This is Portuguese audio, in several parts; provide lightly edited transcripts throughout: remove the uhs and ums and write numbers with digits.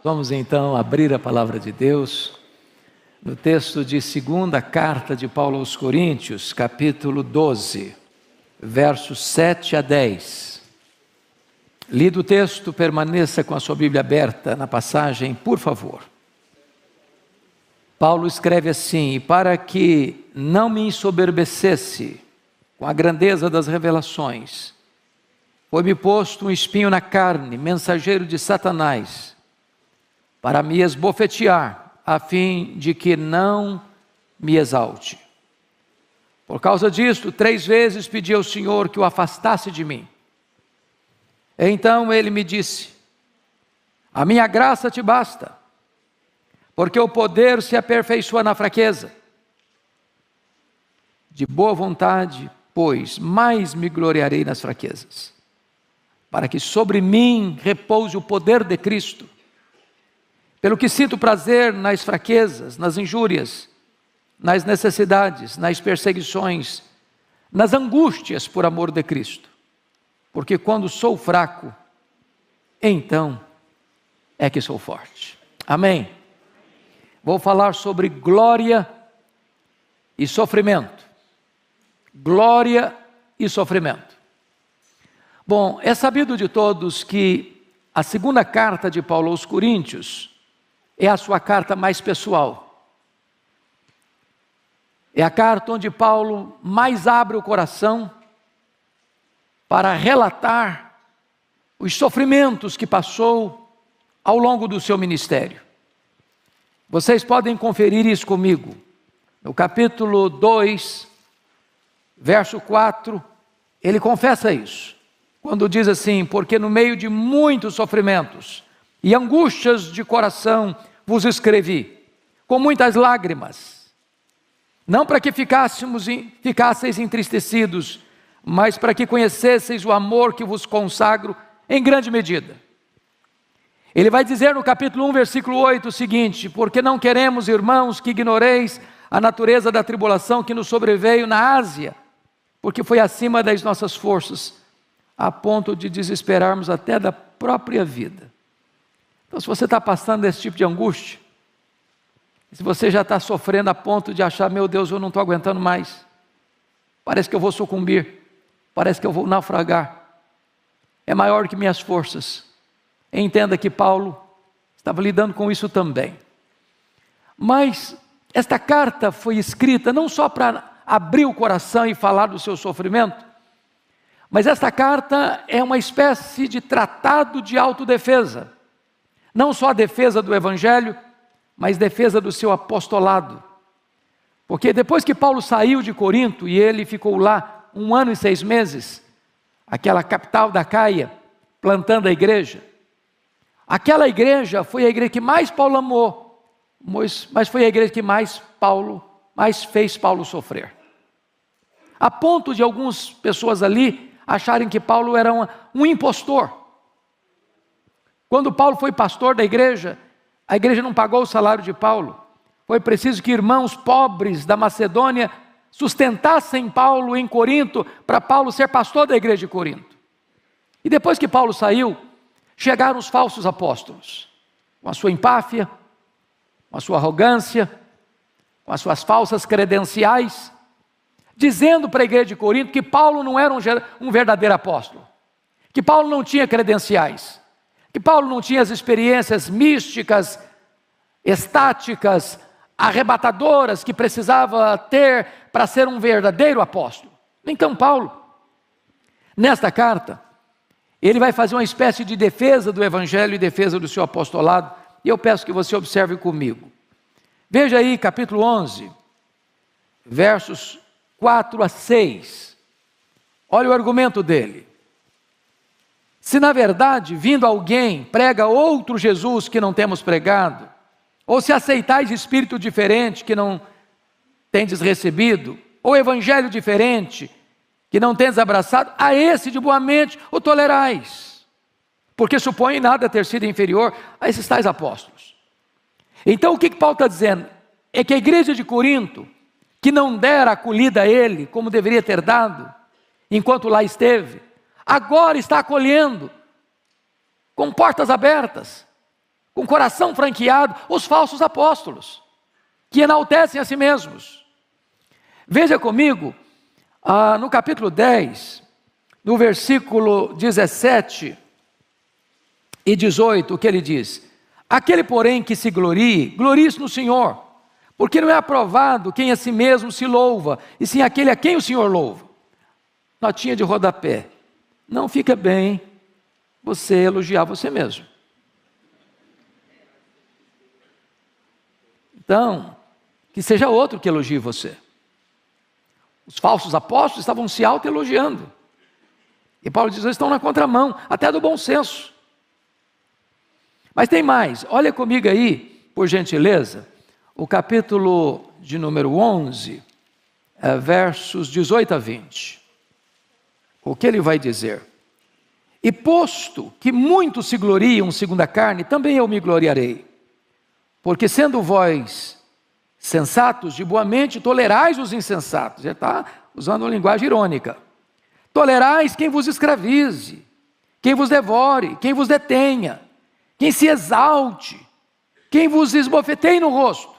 Vamos então abrir a palavra de Deus no texto de segunda carta de Paulo aos Coríntios, capítulo 12, versos 7 a 10. Lido o texto, permaneça com a sua Bíblia aberta na passagem, por favor. Paulo escreve assim: e para que não me ensoberbecesse com a grandeza das revelações, foi-me posto um espinho na carne, mensageiro de Satanás, para me esbofetear, a fim de que não me exalte. Por causa disto, 3 vezes pedi ao Senhor que o afastasse de mim. Então ele me disse: a minha graça te basta, porque o poder se aperfeiçoa na fraqueza. De boa vontade, pois, mais me gloriarei nas fraquezas, para que sobre mim repouse o poder de Cristo. Pelo que sinto prazer nas fraquezas, nas injúrias, nas necessidades, nas perseguições, nas angústias por amor de Cristo. Porque quando sou fraco, então é que sou forte. Amém? Vou falar sobre glória e sofrimento. Glória e sofrimento. Bom, é sabido de todos que a segunda carta de Paulo aos Coríntios é a sua carta mais pessoal. É a carta onde Paulo mais abre o coração para relatar os sofrimentos que passou ao longo do seu ministério. Vocês podem conferir isso comigo. No capítulo 2, verso 4, ele confessa isso. Quando diz assim: porque no meio de muitos sofrimentos e angústias de coração vos escrevi, com muitas lágrimas, não para que ficasseis entristecidos, mas para que conhecesseis o amor que vos consagro em grande medida. Ele vai dizer no capítulo 1, versículo 8 o seguinte: porque não queremos, irmãos, que ignoreis a natureza da tribulação que nos sobreveio na Ásia, porque foi acima das nossas forças, a ponto de desesperarmos até da própria vida. Então, se você está passando desse tipo de angústia, se você já está sofrendo a ponto de achar: meu Deus, eu não estou aguentando mais, parece que eu vou sucumbir, parece que eu vou naufragar, é maior do que minhas forças. Entenda que Paulo estava lidando com isso também. Mas esta carta foi escrita não só para abrir o coração e falar do seu sofrimento, mas esta carta é uma espécie de tratado de autodefesa. Não só a defesa do Evangelho, mas defesa do seu apostolado. Porque depois que Paulo saiu de Corinto, e ele ficou lá 1 ano e 6 meses, aquela capital da Caia, plantando a igreja, aquela igreja foi a igreja que mais Paulo amou, mas foi a igreja que mais fez Paulo sofrer. A ponto de algumas pessoas ali acharem que Paulo era um impostor. Quando Paulo foi pastor da igreja, a igreja não pagou o salário de Paulo. Foi preciso que irmãos pobres da Macedônia sustentassem Paulo em Corinto, para Paulo ser pastor da igreja de Corinto. E depois que Paulo saiu, chegaram os falsos apóstolos, com a sua empáfia, com a sua arrogância, com as suas falsas credenciais, dizendo para a igreja de Corinto que Paulo não era um verdadeiro apóstolo, que Paulo não tinha credenciais, que Paulo não tinha as experiências místicas, estáticas, arrebatadoras que precisava ter para ser um verdadeiro apóstolo. Então Paulo, nesta carta, ele vai fazer uma espécie de defesa do Evangelho e defesa do seu apostolado, e eu peço que você observe comigo. Veja aí capítulo 11, versos 4 a 6. Olha o argumento dele. Se na verdade, vindo alguém, prega outro Jesus que não temos pregado, ou se aceitais espírito diferente que não tendes recebido, ou evangelho diferente que não tendes abraçado, a esse de boa mente o tolerais, porque supõe nada ter sido inferior a esses tais apóstolos. Então o que Paulo está dizendo? É que a igreja de Corinto, que não dera acolhida a ele, como deveria ter dado, enquanto lá esteve, agora está acolhendo, com portas abertas, com o coração franqueado, os falsos apóstolos, que enaltecem a si mesmos. Veja comigo, no capítulo 10, no versículo 17 e 18, o que ele diz? Aquele, porém, que se glorie, glorie-se no Senhor, porque não é aprovado quem a si mesmo se louva, e sim aquele a quem o Senhor louva. Notinha de rodapé. Não fica bem você elogiar você mesmo. Então, que seja outro que elogie você. Os falsos apóstolos estavam se auto-elogiando. E Paulo diz, eles estão na contramão, até do bom senso. Mas tem mais, olha comigo aí, por gentileza, o capítulo de número 11, versos 18 a 20. O que ele vai dizer? E posto que muitos se gloriam segundo a carne, também eu me gloriarei. Porque sendo vós sensatos, de boa mente, tolerais os insensatos. Ele está usando uma linguagem irônica. Tolerais quem vos escravize, quem vos devore, quem vos detenha, quem se exalte, quem vos esbofeteie no rosto.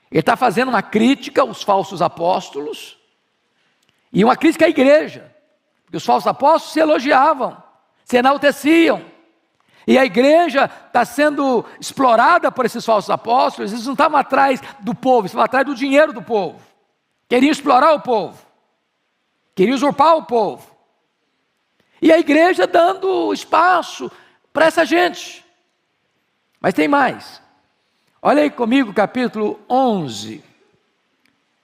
Ele está fazendo uma crítica aos falsos apóstolos e uma crítica à igreja. Porque os falsos apóstolos se elogiavam, se enalteciam. E a igreja está sendo explorada por esses falsos apóstolos. Eles não estavam atrás do povo, estavam atrás do dinheiro do povo. Queriam explorar o povo, queriam usurpar o povo. E a igreja dando espaço para essa gente. Mas tem mais. Olha aí comigo, capítulo 11,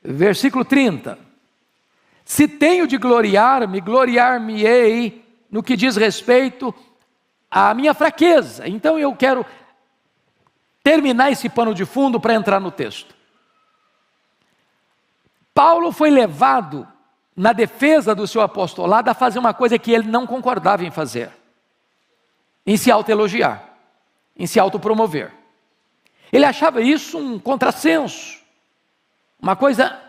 versículo 30. Se tenho de gloriar-me, gloriar-me-ei no que diz respeito à minha fraqueza. Então eu quero terminar esse pano de fundo para entrar no texto. Paulo foi levado, na defesa do seu apostolado, a fazer uma coisa que ele não concordava em fazer. Em se autoelogiar, em se autopromover. Ele achava isso um contrassenso, uma coisa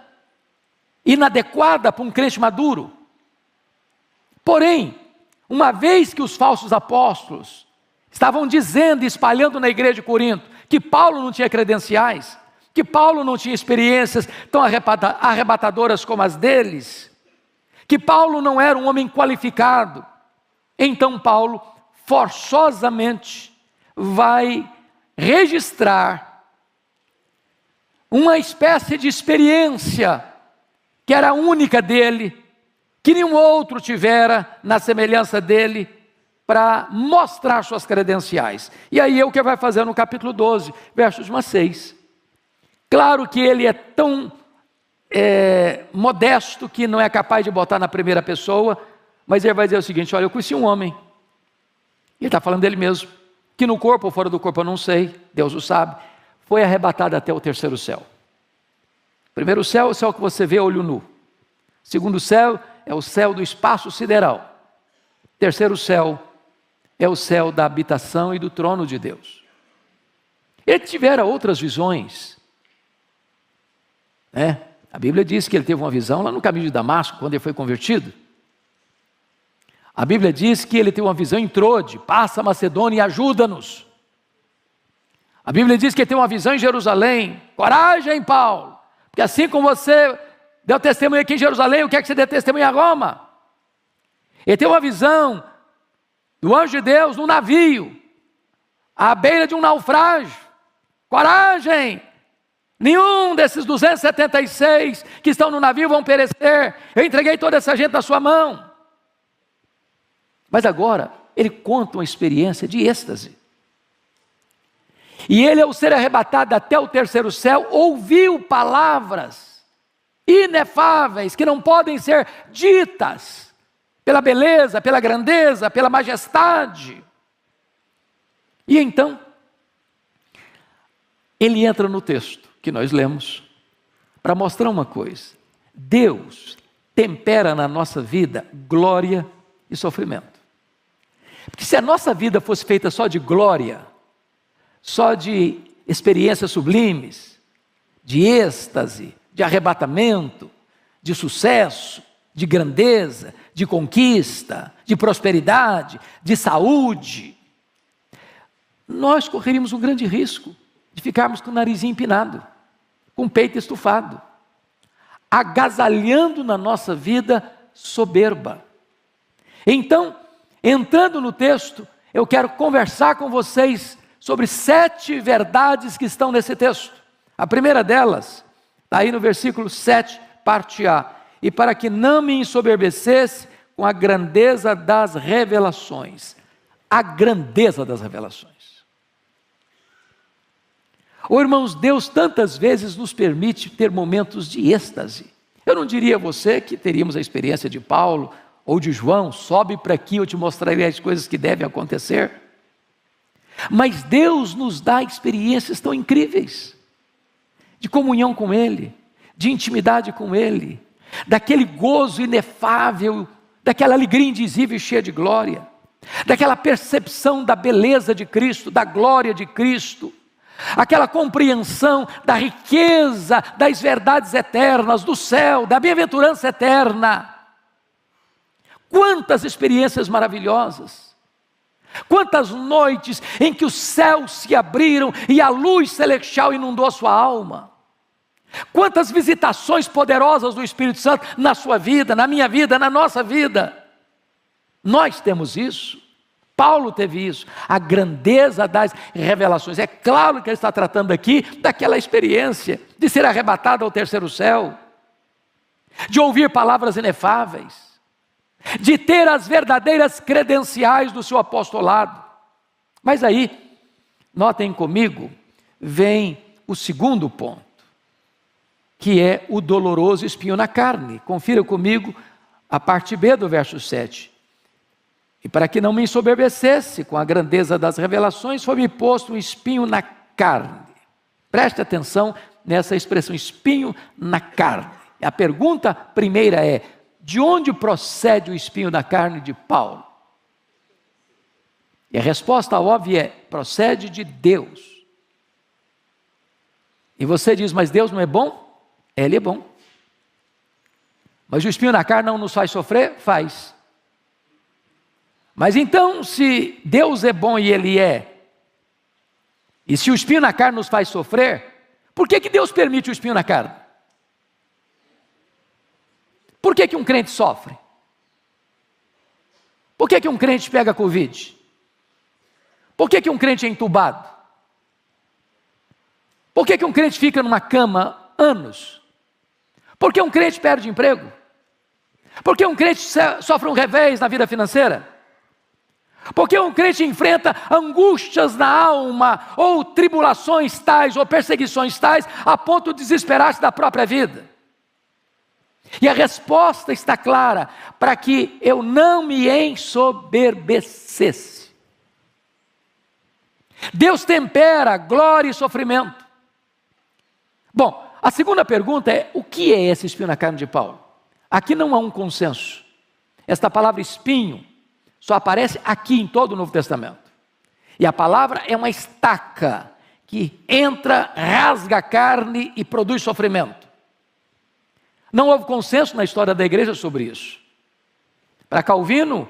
inadequada para um crente maduro. Porém, uma vez que os falsos apóstolos estavam dizendo e espalhando na igreja de Corinto que Paulo não tinha credenciais, que Paulo não tinha experiências tão arrebatadoras como as deles, que Paulo não era um homem qualificado, então Paulo forçosamente vai registrar uma espécie de experiência que era única dele, que nenhum outro tivera na semelhança dele, para mostrar suas credenciais. E aí é o que vai fazer no capítulo 12, versos 1 a 6. Claro que ele é tão modesto que não é capaz de botar na primeira pessoa, mas ele vai dizer o seguinte: olha, eu conheci um homem, ele está falando dele mesmo, que no corpo ou fora do corpo eu não sei, Deus o sabe, foi arrebatado até o terceiro céu. O primeiro céu é o céu que você vê a olho nu. O segundo céu é o céu do espaço sideral. O terceiro céu é o céu da habitação e do trono de Deus. Ele tivera outras visões, né? A Bíblia diz que ele teve uma visão lá no caminho de Damasco, quando ele foi convertido. A Bíblia diz que ele teve uma visão em Trode: passa a Macedônia e ajuda-nos. A Bíblia diz que ele teve uma visão em Jerusalém: coragem, Paulo, porque assim como você deu testemunho aqui em Jerusalém, eu quero que você dê testemunho a Roma. Ele teve uma visão do anjo de Deus num navio, à beira de um naufrágio: coragem, nenhum desses 276 que estão no navio vão perecer, eu entreguei toda essa gente na sua mão. Mas agora, ele conta uma experiência de êxtase. E ele, ao ser arrebatado até o terceiro céu, ouviu palavras inefáveis, que não podem ser ditas, pela beleza, pela grandeza, pela majestade. E então, ele entra no texto que nós lemos, para mostrar uma coisa: Deus tempera na nossa vida glória e sofrimento. Porque se a nossa vida fosse feita só de glória, só de experiências sublimes, de êxtase, de arrebatamento, de sucesso, de grandeza, de conquista, de prosperidade, de saúde, nós correríamos um grande risco de ficarmos com o narizinho empinado, com o peito estufado, agasalhando na nossa vida soberba. Então, entrando no texto, eu quero conversar com vocês sobre 7 verdades que estão nesse texto. A primeira delas está aí no versículo 7, parte A. E para que não me ensoberbecesse com a grandeza das revelações. A grandeza das revelações. Irmãos, Deus tantas vezes nos permite ter momentos de êxtase. Eu não diria a você que teríamos a experiência de Paulo ou de João, sobe para aqui, eu te mostrarei as coisas que devem acontecer. Mas Deus nos dá experiências tão incríveis, de comunhão com Ele, de intimidade com Ele, daquele gozo inefável, daquela alegria indizível e cheia de glória, daquela percepção da beleza de Cristo, da glória de Cristo, aquela compreensão da riqueza das verdades eternas, do céu, da bem-aventurança eterna. Quantas experiências maravilhosas, quantas noites em que os céus se abriram e a luz celestial inundou a sua alma, quantas visitações poderosas do Espírito Santo na sua vida, na minha vida, na nossa vida. Nós temos isso, Paulo teve isso, a grandeza das revelações. É claro que ele está tratando aqui daquela experiência de ser arrebatado ao terceiro céu, de ouvir palavras inefáveis, de ter as verdadeiras credenciais do seu apostolado. Mas aí, notem comigo, vem o segundo ponto, que é o doloroso espinho na carne. Confira comigo a parte B do verso 7. E para que não me ensoberbecesse com a grandeza das revelações, foi-me posto um espinho na carne. Preste atenção nessa expressão, espinho na carne. A pergunta primeira é: de onde procede o espinho na carne de Paulo? E a resposta óbvia é: procede de Deus. E você diz, mas Deus não é bom? Ele é bom. Mas o espinho na carne não nos faz sofrer? Faz. Mas então, se Deus é bom e Ele é, e se o espinho na carne nos faz sofrer, por que Deus permite o espinho na carne? Por que um crente sofre? Por que um crente pega Covid? Por que um crente é entubado? Por que um crente fica numa cama anos? Por que um crente perde emprego? Por que um crente sofre um revés na vida financeira? Por que um crente enfrenta angústias na alma, ou tribulações tais, ou perseguições tais, a ponto de desesperar-se da própria vida? E a resposta está clara: para que eu não me ensoberbecesse. Deus tempera glória e sofrimento. Bom, a segunda pergunta é: o que é esse espinho na carne de Paulo? Aqui não há um consenso. Esta palavra espinho só aparece aqui em todo o Novo Testamento. E a palavra é uma estaca que entra, rasga a carne e produz sofrimento. Não houve consenso na história da igreja sobre isso. Para Calvino,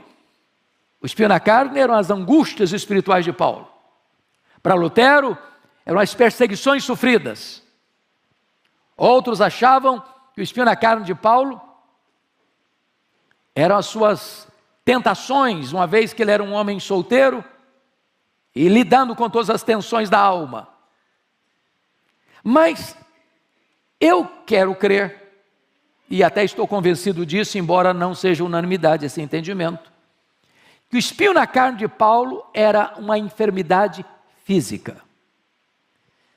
o espinho na carne eram as angústias espirituais de Paulo. Para Lutero, eram as perseguições sofridas. Outros achavam que o espinho na carne de Paulo eram as suas tentações, uma vez que ele era um homem solteiro e lidando com todas as tensões da alma. Mas eu quero crer, e até estou convencido disso, embora não seja unanimidade esse entendimento, que o espinho na carne de Paulo era uma enfermidade física.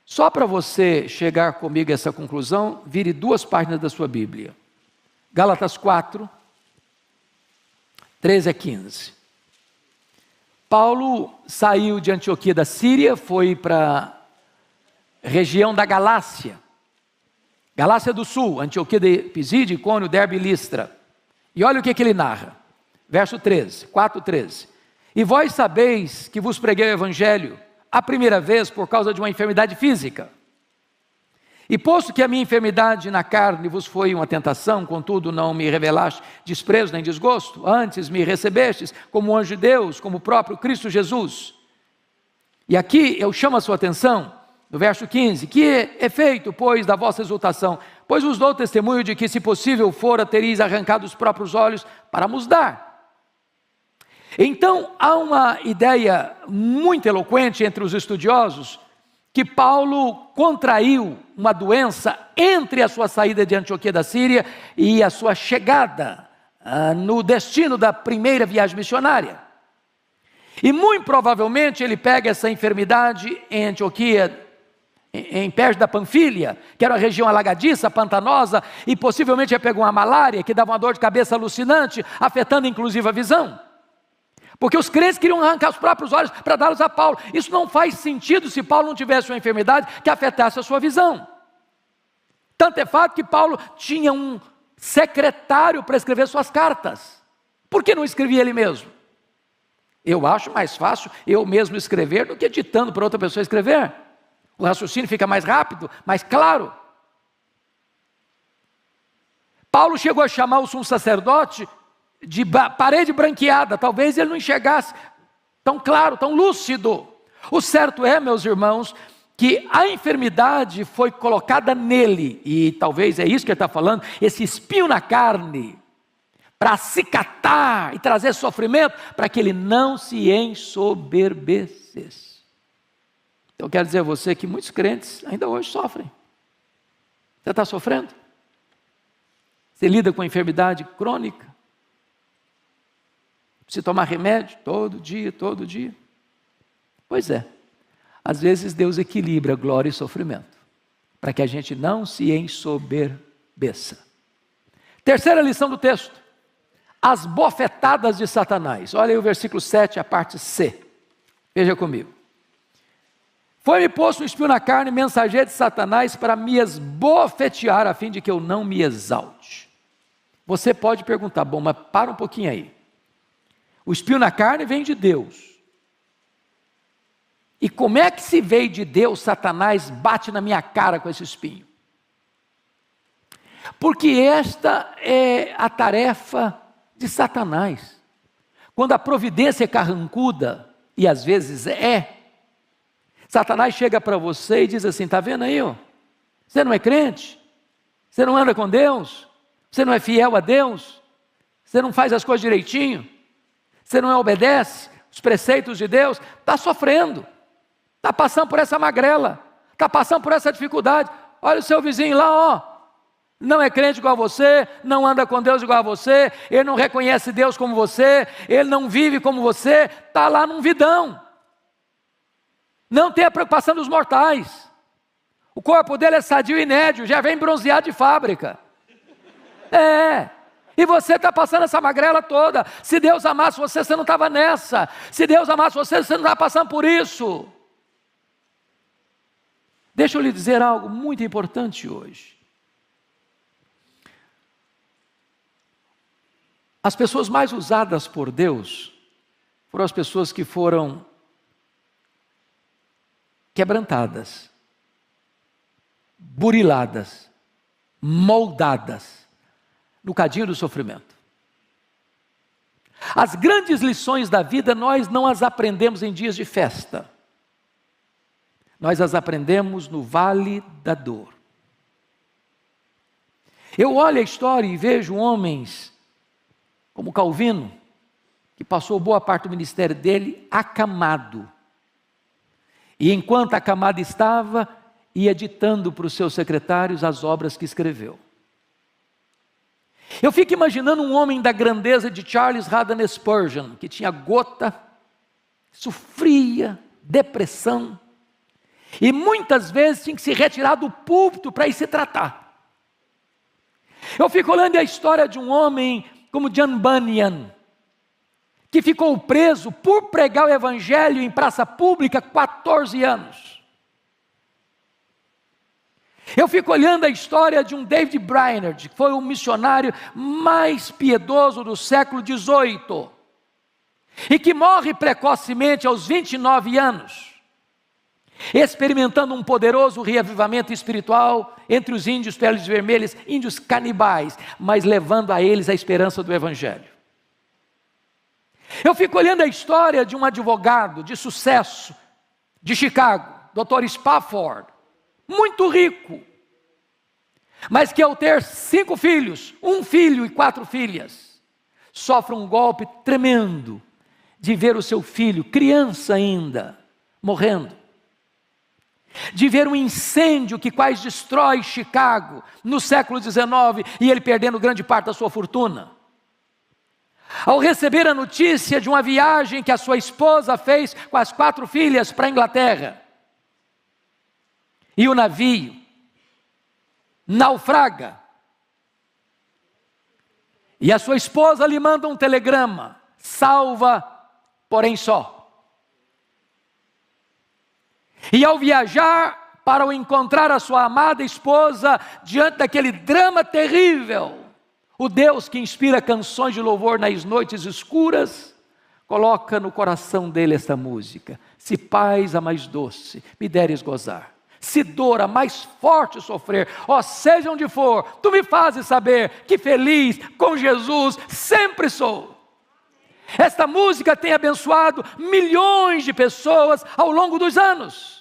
Só para você chegar comigo a essa conclusão, vire 2 páginas da sua Bíblia. Gálatas 4, 13 a 15. Paulo saiu de Antioquia da Síria, foi para a região da Galácia. Galácia do Sul, Antioquia de Pisídia, Icônio, Derbe e Listra. E olha o que ele narra. Verso 13, 4:13. E vós sabeis que vos preguei o Evangelho a primeira vez por causa de uma enfermidade física. E posto que a minha enfermidade na carne vos foi uma tentação, contudo não me revelaste desprezo nem desgosto, antes me recebestes como um anjo de Deus, como o próprio Cristo Jesus. E aqui eu chamo a sua atenção, no verso 15, que efeito, pois, da vossa exultação? Pois vos dou testemunho de que, se possível fora, teríeis arrancado os próprios olhos para nos dar. Então, há uma ideia muito eloquente entre os estudiosos, que Paulo contraiu uma doença entre a sua saída de Antioquia da Síria e a sua chegada no destino da primeira viagem missionária. E muito provavelmente ele pega essa enfermidade em Antioquia, em perto da Panfilha, que era uma região alagadiça, pantanosa, e possivelmente ele pegou uma malária que dava uma dor de cabeça alucinante, afetando inclusive a visão. Porque os crentes queriam arrancar os próprios olhos para dá-los a Paulo. Isso não faz sentido se Paulo não tivesse uma enfermidade que afetasse a sua visão. Tanto é fato que Paulo tinha um secretário para escrever suas cartas. Por que não escrevia ele mesmo? Eu acho mais fácil eu mesmo escrever do que ditando para outra pessoa escrever. O raciocínio fica mais rápido, mais claro. Paulo chegou a chamar o sumo sacerdote de parede branqueada. Talvez ele não enxergasse tão claro, tão lúcido. O certo é, meus irmãos, que a enfermidade foi colocada nele, e talvez é isso que ele está falando, esse espinho na carne, para acicatar e trazer sofrimento, para que ele não se ensoberbecesse. Então eu quero dizer a você que muitos crentes ainda hoje sofrem. Você está sofrendo? Você lida com a enfermidade crônica? Precisa tomar remédio todo dia, todo dia? Pois é, às vezes Deus equilibra glória e sofrimento, para que a gente não se ensoberbeça. Terceira lição do texto, as bofetadas de Satanás. Olha aí o versículo 7, a parte C. Veja comigo. Foi-me posto um espinho na carne, mensageiro de Satanás, para me esbofetear, a fim de que eu não me exalte. Você pode perguntar, bom, mas para um pouquinho aí. O espinho na carne vem de Deus. E como é que se veio de Deus, Satanás bate na minha cara com esse espinho? Porque esta é a tarefa de Satanás. Quando a providência é carrancuda, e às vezes Satanás chega para você e diz assim, está vendo aí? Ó? Você não é crente? Você não anda com Deus? Você não é fiel a Deus? Você não faz as coisas direitinho? Você não obedece os preceitos de Deus? Está sofrendo. Está passando por essa magrela. Está passando por essa dificuldade. Olha o seu vizinho lá, ó. Não é crente igual a você, não anda com Deus igual a você, ele não reconhece Deus como você, ele não vive como você, está lá num vidão. Não tem a preocupação dos mortais. O corpo dele é sadio e inédio, já vem bronzeado de fábrica. E você está passando essa magrela toda. Se Deus amasse você, você não estava nessa. Se Deus amasse você, você não estava passando por isso. Deixa eu lhe dizer algo muito importante hoje. As pessoas mais usadas por Deus foram as pessoas que foram quebrantadas, buriladas, moldadas no cadinho do sofrimento. As grandes lições da vida nós não as aprendemos em dias de festa. Nós as aprendemos no vale da dor. Eu olho a história e vejo homens como Calvino, que passou boa parte do ministério dele acamado. E enquanto acamado estava, ia ditando para os seus secretários as obras que escreveu. Eu fico imaginando um homem da grandeza de Charles Haddon Spurgeon, que tinha gota, sofria, depressão, e muitas vezes tinha que se retirar do púlpito para ir se tratar. Eu fico olhando a história de um homem como John Bunyan, que ficou preso por pregar o evangelho em praça pública 14 anos. Eu fico olhando a história de um David Brainerd, que foi o missionário mais piedoso do século XVIII, e que morre precocemente aos 29 anos, experimentando um poderoso reavivamento espiritual entre os índios peles vermelhas, índios canibais, mas levando a eles a esperança do evangelho. Eu fico olhando a história de um advogado de sucesso, de Chicago, Dr. Spafford, muito rico, mas que ao ter 5 filhos, 1 filho e 4 filhas, sofre um golpe tremendo de ver o seu filho, criança ainda, morrendo. De ver um incêndio que quase destrói Chicago no século XIX e ele perdendo grande parte da sua fortuna. Ao receber a notícia de uma viagem que a sua esposa fez com as 4 filhas para a Inglaterra, e o navio naufraga, e a sua esposa lhe manda um telegrama: salva, porém só. E ao viajar para o encontrar a sua amada esposa, diante daquele drama terrível, o Deus que inspira canções de louvor nas noites escuras, coloca no coração dele esta música: se paz a mais doce me deres gozar, se dor a mais forte sofrer, ó seja onde for, tu me fazes saber que feliz com Jesus sempre sou. Esta música tem abençoado milhões de pessoas ao longo dos anos.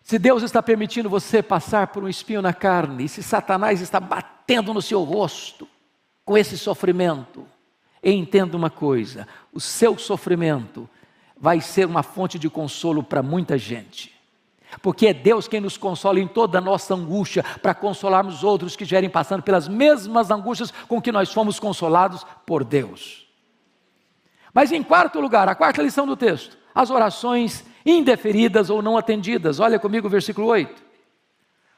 Se Deus está permitindo você passar por um espinho na carne, e se Satanás está batendo no seu rosto com esse sofrimento, entenda uma coisa: o seu sofrimento vai ser uma fonte de consolo para muita gente, porque é Deus quem nos consola em toda a nossa angústia, para consolarmos outros que estiverem passando pelas mesmas angústias com que nós fomos consolados por Deus. Mas em quarto lugar, a quarta lição do texto: as orações indeferidas ou não atendidas. Olha comigo o versículo 8.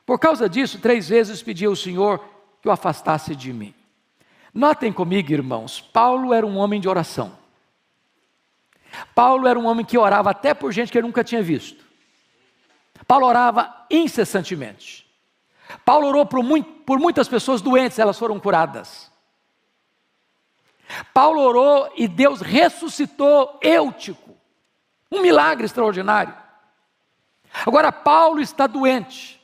Por causa disso, 3 vezes pedi ao Senhor que o afastasse de mim. Notem comigo, irmãos, Paulo era um homem de oração. Paulo era um homem que orava até por gente que ele nunca tinha visto. Paulo orava incessantemente. Paulo orou por muitas pessoas doentes, elas foram curadas. Paulo orou e Deus ressuscitou Eutico. Um milagre extraordinário. Agora Paulo está doente.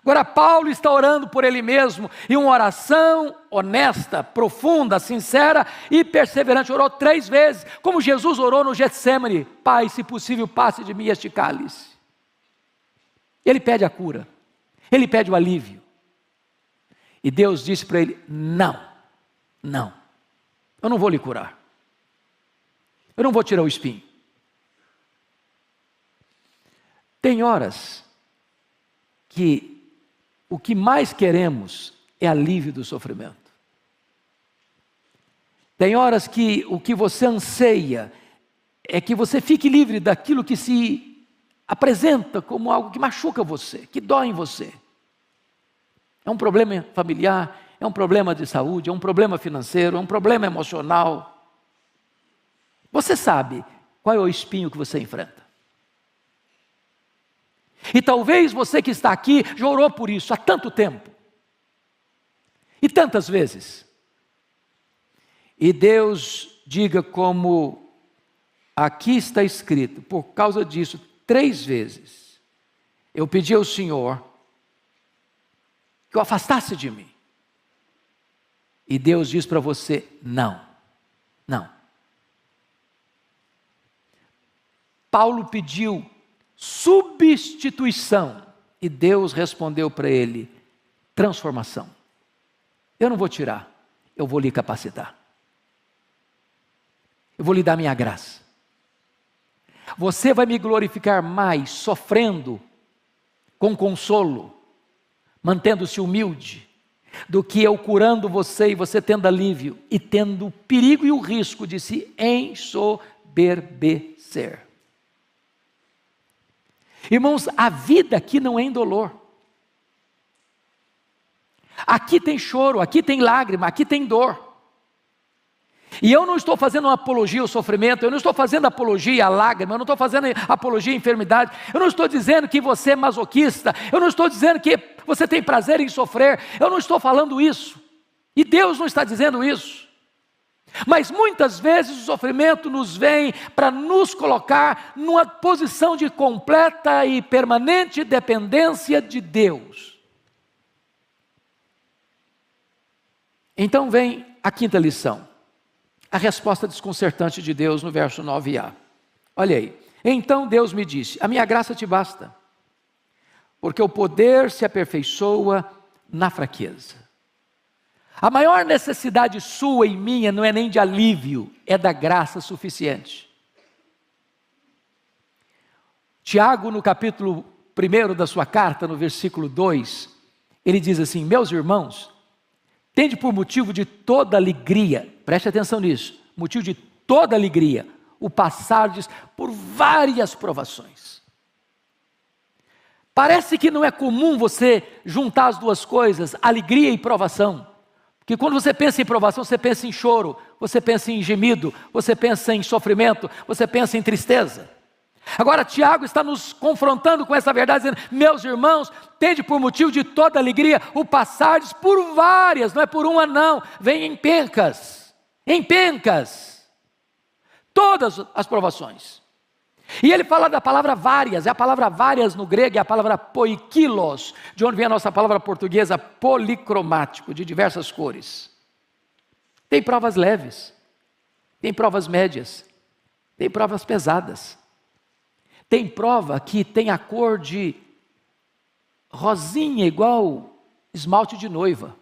Agora Paulo está orando por ele mesmo, e uma oração honesta, profunda, sincera e perseverante. Orou 3 vezes, como Jesus orou no Getsêmani: Pai, se possível, passe de mim este cálice. Ele pede a cura, ele pede o alívio. E Deus disse para ele: não, eu não vou lhe curar. Eu não vou tirar o espinho. Tem horas que o que mais queremos é alívio do sofrimento. Tem horas que o que você anseia é que você fique livre daquilo que se apresenta como algo que machuca você, que dói em você. É um problema familiar, é um problema de saúde, é um problema financeiro, é um problema emocional. Você sabe qual é o espinho que você enfrenta. E talvez você que está aqui já orou por isso há tanto tempo, e tantas vezes. E Deus diga, como aqui está escrito: por causa disso, 3 vezes eu pedi ao Senhor que o afastasse de mim. E Deus diz para você: não. Paulo pediu substituição, e Deus respondeu para ele: transformação. Eu não vou tirar, eu vou lhe capacitar. Eu vou lhe dar minha graça. Você vai me glorificar mais sofrendo com consolo, mantendo-se humilde, do que eu curando você e você tendo alívio e tendo o perigo e o risco de se ensoberbecer. Irmãos, a vida aqui não é indolor. Aqui tem choro, aqui tem lágrima, aqui tem dor. E eu não estou fazendo uma apologia ao sofrimento, eu não estou fazendo apologia à lágrima, eu não estou fazendo apologia à enfermidade, eu não estou dizendo que você é masoquista, eu não estou dizendo que você tem prazer em sofrer, eu não estou falando isso. E Deus não está dizendo isso. Mas muitas vezes o sofrimento nos vem para nos colocar numa posição de completa e permanente dependência de Deus. Então vem a quinta lição: a resposta desconcertante de Deus no verso 9a. Olha aí. Então Deus me disse: a minha graça te basta, porque o poder se aperfeiçoa na fraqueza. A maior necessidade sua e minha não é nem de alívio, é da graça suficiente. Tiago, no capítulo 1 da sua carta, no versículo 2, ele diz assim: meus irmãos, tende por motivo de toda alegria, preste atenção nisso, motivo de toda alegria, o passardes por várias provações. Parece que não é comum você juntar as duas coisas, alegria e provação. Porque quando você pensa em provação, você pensa em choro, você pensa em gemido, você pensa em sofrimento, você pensa em tristeza. Agora Tiago está nos confrontando com essa verdade, dizendo: meus irmãos, tende por motivo de toda alegria o passardes por várias, não é por uma não, vem em pencas, todas as provações. E ele fala da palavra várias, a palavra várias no grego é a palavra poikilos, de onde vem a nossa palavra portuguesa policromático, de diversas cores. Tem provas leves, tem provas médias, tem provas pesadas. Tem prova que tem a cor de rosinha, igual esmalte de noiva.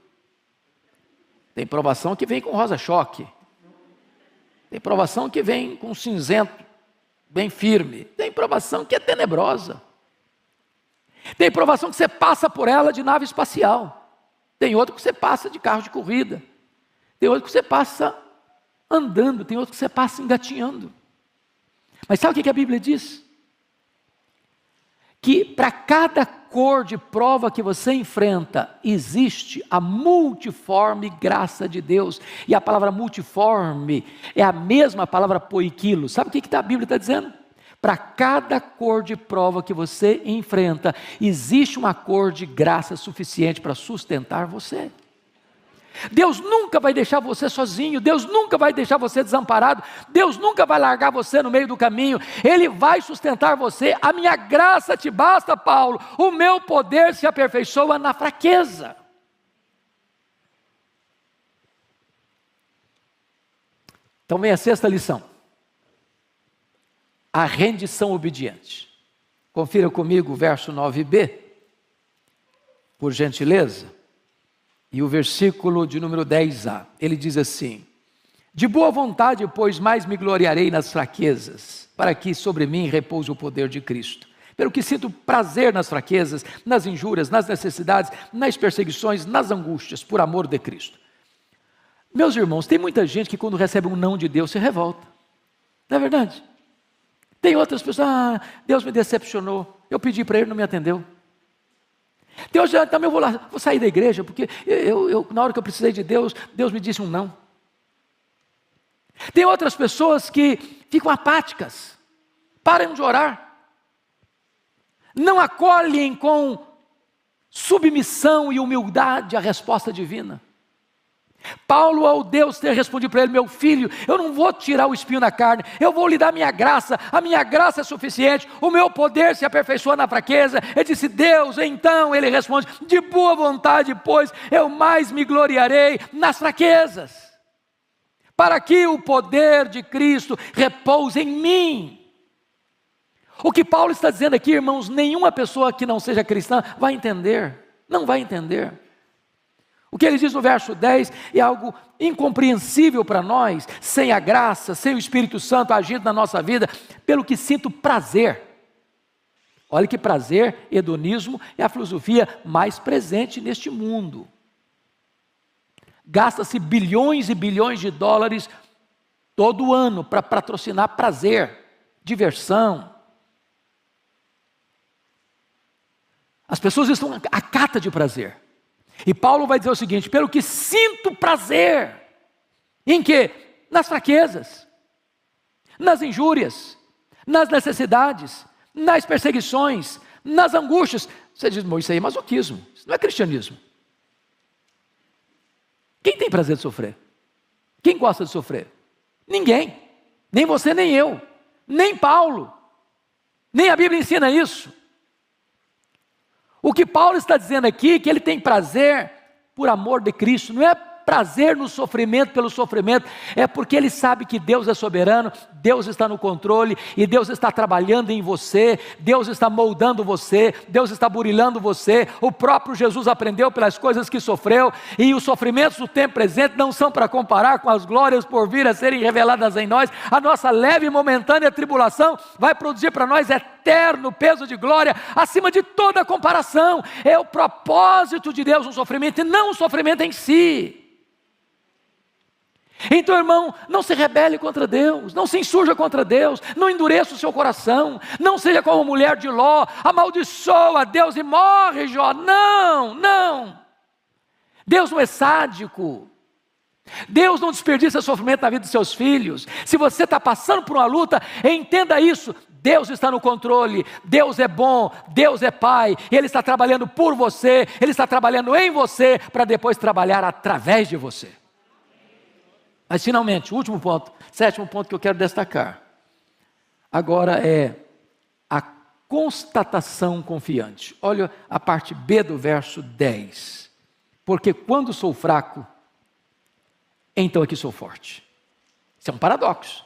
Tem provação que vem com rosa-choque. Tem provação que vem com cinzento, bem firme. Tem provação que é tenebrosa. Tem provação que você passa por ela de nave espacial. Tem outra que você passa de carro de corrida. Tem outra que você passa andando. Tem outra que você passa engatinhando. Mas sabe o que a Bíblia diz? Que para cada cor de prova que você enfrenta, existe a multiforme graça de Deus. E a palavra multiforme é a mesma palavra poiquilo. Sabe o que a Bíblia está dizendo? Para cada cor de prova que você enfrenta, existe uma cor de graça suficiente para sustentar você. Deus nunca vai deixar você sozinho, Deus nunca vai deixar você desamparado, Deus nunca vai largar você no meio do caminho, Ele vai sustentar você. A minha graça te basta, Paulo, o meu poder se aperfeiçoa na fraqueza. Então vem a sexta lição: a rendição obediente. Confira comigo o verso 9b, por gentileza. E o versículo de número 10a, ele diz assim: de boa vontade, pois, mais me gloriarei nas fraquezas, para que sobre mim repouse o poder de Cristo. Pelo que sinto prazer nas fraquezas, nas injúrias, nas necessidades, nas perseguições, nas angústias, por amor de Cristo. Meus irmãos, tem muita gente que quando recebe um não de Deus se revolta. Não é verdade? Tem outras pessoas: Deus me decepcionou, eu pedi para Ele, não me atendeu. Deus já também vou sair da igreja, porque na hora que eu precisei de Deus, Deus me disse um não. Tem outras pessoas que ficam apáticas, param de orar, não acolhem com submissão e humildade a resposta divina. Paulo, ao Deus ter respondido para ele: meu filho, eu não vou tirar o espinho da carne, eu vou lhe dar minha graça, a minha graça é suficiente, o meu poder se aperfeiçoa na fraqueza. Ele disse: Deus, então ele responde: de boa vontade, pois, eu mais me gloriarei nas fraquezas, para que o poder de Cristo repouse em mim. O que Paulo está dizendo aqui, irmãos, nenhuma pessoa que não seja cristã vai entender, não vai entender. O que ele diz no verso 10 é algo incompreensível para nós, sem a graça, sem o Espírito Santo agindo na nossa vida, pelo que sinto prazer. Olha que prazer, hedonismo, é a filosofia mais presente neste mundo. Gasta-se bilhões e bilhões de dólares todo ano para patrocinar prazer, diversão. As pessoas estão à cata de prazer. E Paulo vai dizer o seguinte: pelo que sinto prazer. Em quê? Nas fraquezas, nas injúrias, nas necessidades, nas perseguições, nas angústias. Você diz: isso aí é masoquismo, isso não é cristianismo. Quem tem prazer de sofrer? Quem gosta de sofrer? Ninguém, nem você nem eu, nem Paulo, nem a Bíblia ensina isso. O que Paulo está dizendo aqui é que ele tem prazer por amor de Cristo, não é prazer no sofrimento pelo sofrimento, é porque ele sabe que Deus é soberano, Deus está no controle, e Deus está trabalhando em você, Deus está moldando você, Deus está burilando você. O próprio Jesus aprendeu pelas coisas que sofreu, e os sofrimentos do tempo presente não são para comparar com as glórias por vir a serem reveladas em nós. A nossa leve e momentânea tribulação vai produzir para nós eterno peso de glória, acima de toda comparação. É o propósito de Deus no sofrimento, e não o sofrimento em si. Então, irmão, não se rebele contra Deus, não se insurja contra Deus, não endureça o seu coração, não seja como a mulher de Ló, amaldiçoa Deus e morre, Jó. Não. Deus não é sádico. Deus não desperdiça sofrimento na vida dos seus filhos. Se você está passando por uma luta, entenda isso: Deus está no controle, Deus é bom, Deus é Pai, Ele está trabalhando por você, Ele está trabalhando em você, para depois trabalhar através de você. Mas finalmente, o último ponto, sétimo ponto que eu quero destacar, agora é a constatação confiante. Olha a parte B do verso 10. Porque quando sou fraco, então é que sou forte. Isso é um paradoxo.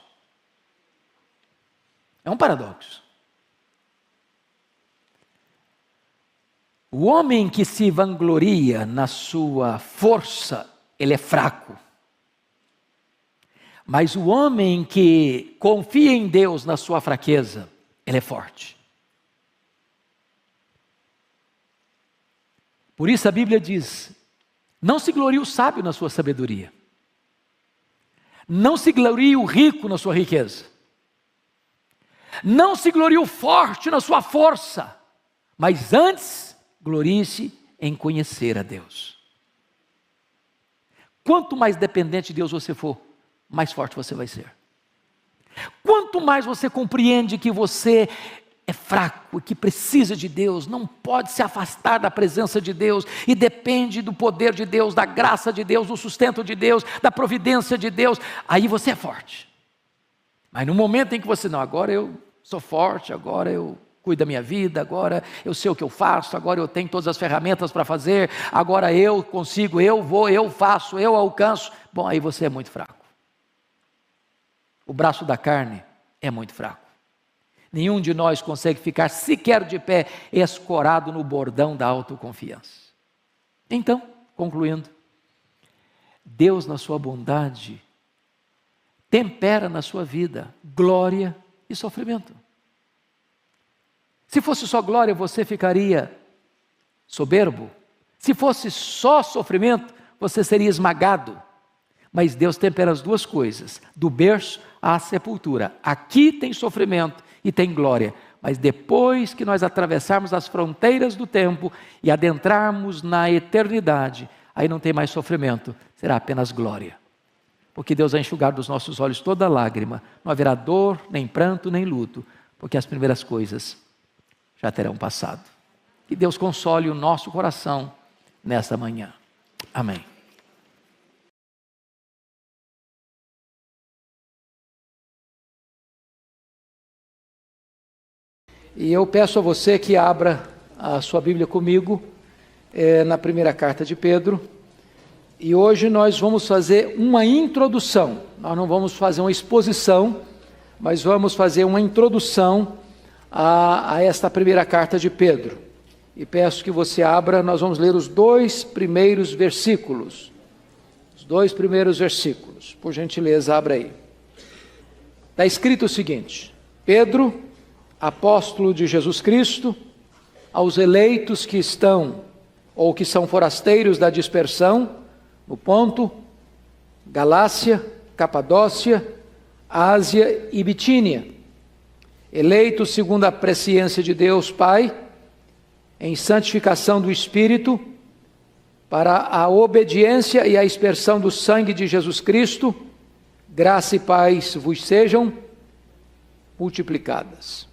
É um paradoxo. O homem que se vangloria na sua força, ele é fraco. Mas o homem que confia em Deus na sua fraqueza, ele é forte. Por isso a Bíblia diz: não se glorie o sábio na sua sabedoria. Não se glorie o rico na sua riqueza. Não se glorie o forte na sua força. Mas antes, glorie-se em conhecer a Deus. Quanto mais dependente de Deus você for, mais forte você vai ser. Quanto mais você compreende que você é fraco, que precisa de Deus, não pode se afastar da presença de Deus, e depende do poder de Deus, da graça de Deus, do sustento de Deus, da providência de Deus, aí você é forte. Mas no momento em que você, não, agora eu sou forte, agora eu cuido da minha vida, agora eu sei o que eu faço, agora eu tenho todas as ferramentas para fazer, agora eu consigo, eu vou, eu faço, eu alcanço, bom, aí você é muito fraco. O braço da carne é muito fraco. Nenhum de nós consegue ficar sequer de pé, escorado no bordão da autoconfiança. Então, concluindo, Deus na sua bondade tempera na sua vida glória e sofrimento. Se fosse só glória, você ficaria soberbo. Se fosse só sofrimento, você seria esmagado. Mas Deus tempera as duas coisas, do berço à sepultura. Aqui tem sofrimento e tem glória, mas depois que nós atravessarmos as fronteiras do tempo e adentrarmos na eternidade, aí não tem mais sofrimento, será apenas glória. Porque Deus vai enxugar dos nossos olhos toda lágrima, não haverá dor, nem pranto, nem luto, porque as primeiras coisas já terão passado. Que Deus console o nosso coração nesta manhã. Amém. E eu peço a você que abra a sua Bíblia comigo, na primeira carta de Pedro. E hoje nós vamos fazer uma introdução. Nós não vamos fazer uma exposição, mas vamos fazer uma introdução a esta primeira carta de Pedro. E peço que você abra, nós vamos ler os dois primeiros versículos. Os dois primeiros versículos. Por gentileza, abra aí. Está escrito o seguinte: Pedro, apóstolo de Jesus Cristo, aos eleitos que estão, ou que são forasteiros da dispersão, no Ponto, Galácia, Capadócia, Ásia e Bitínia, eleitos segundo a presciência de Deus Pai, em santificação do Espírito, para a obediência e a expersão do sangue de Jesus Cristo, graça e paz vos sejam multiplicadas.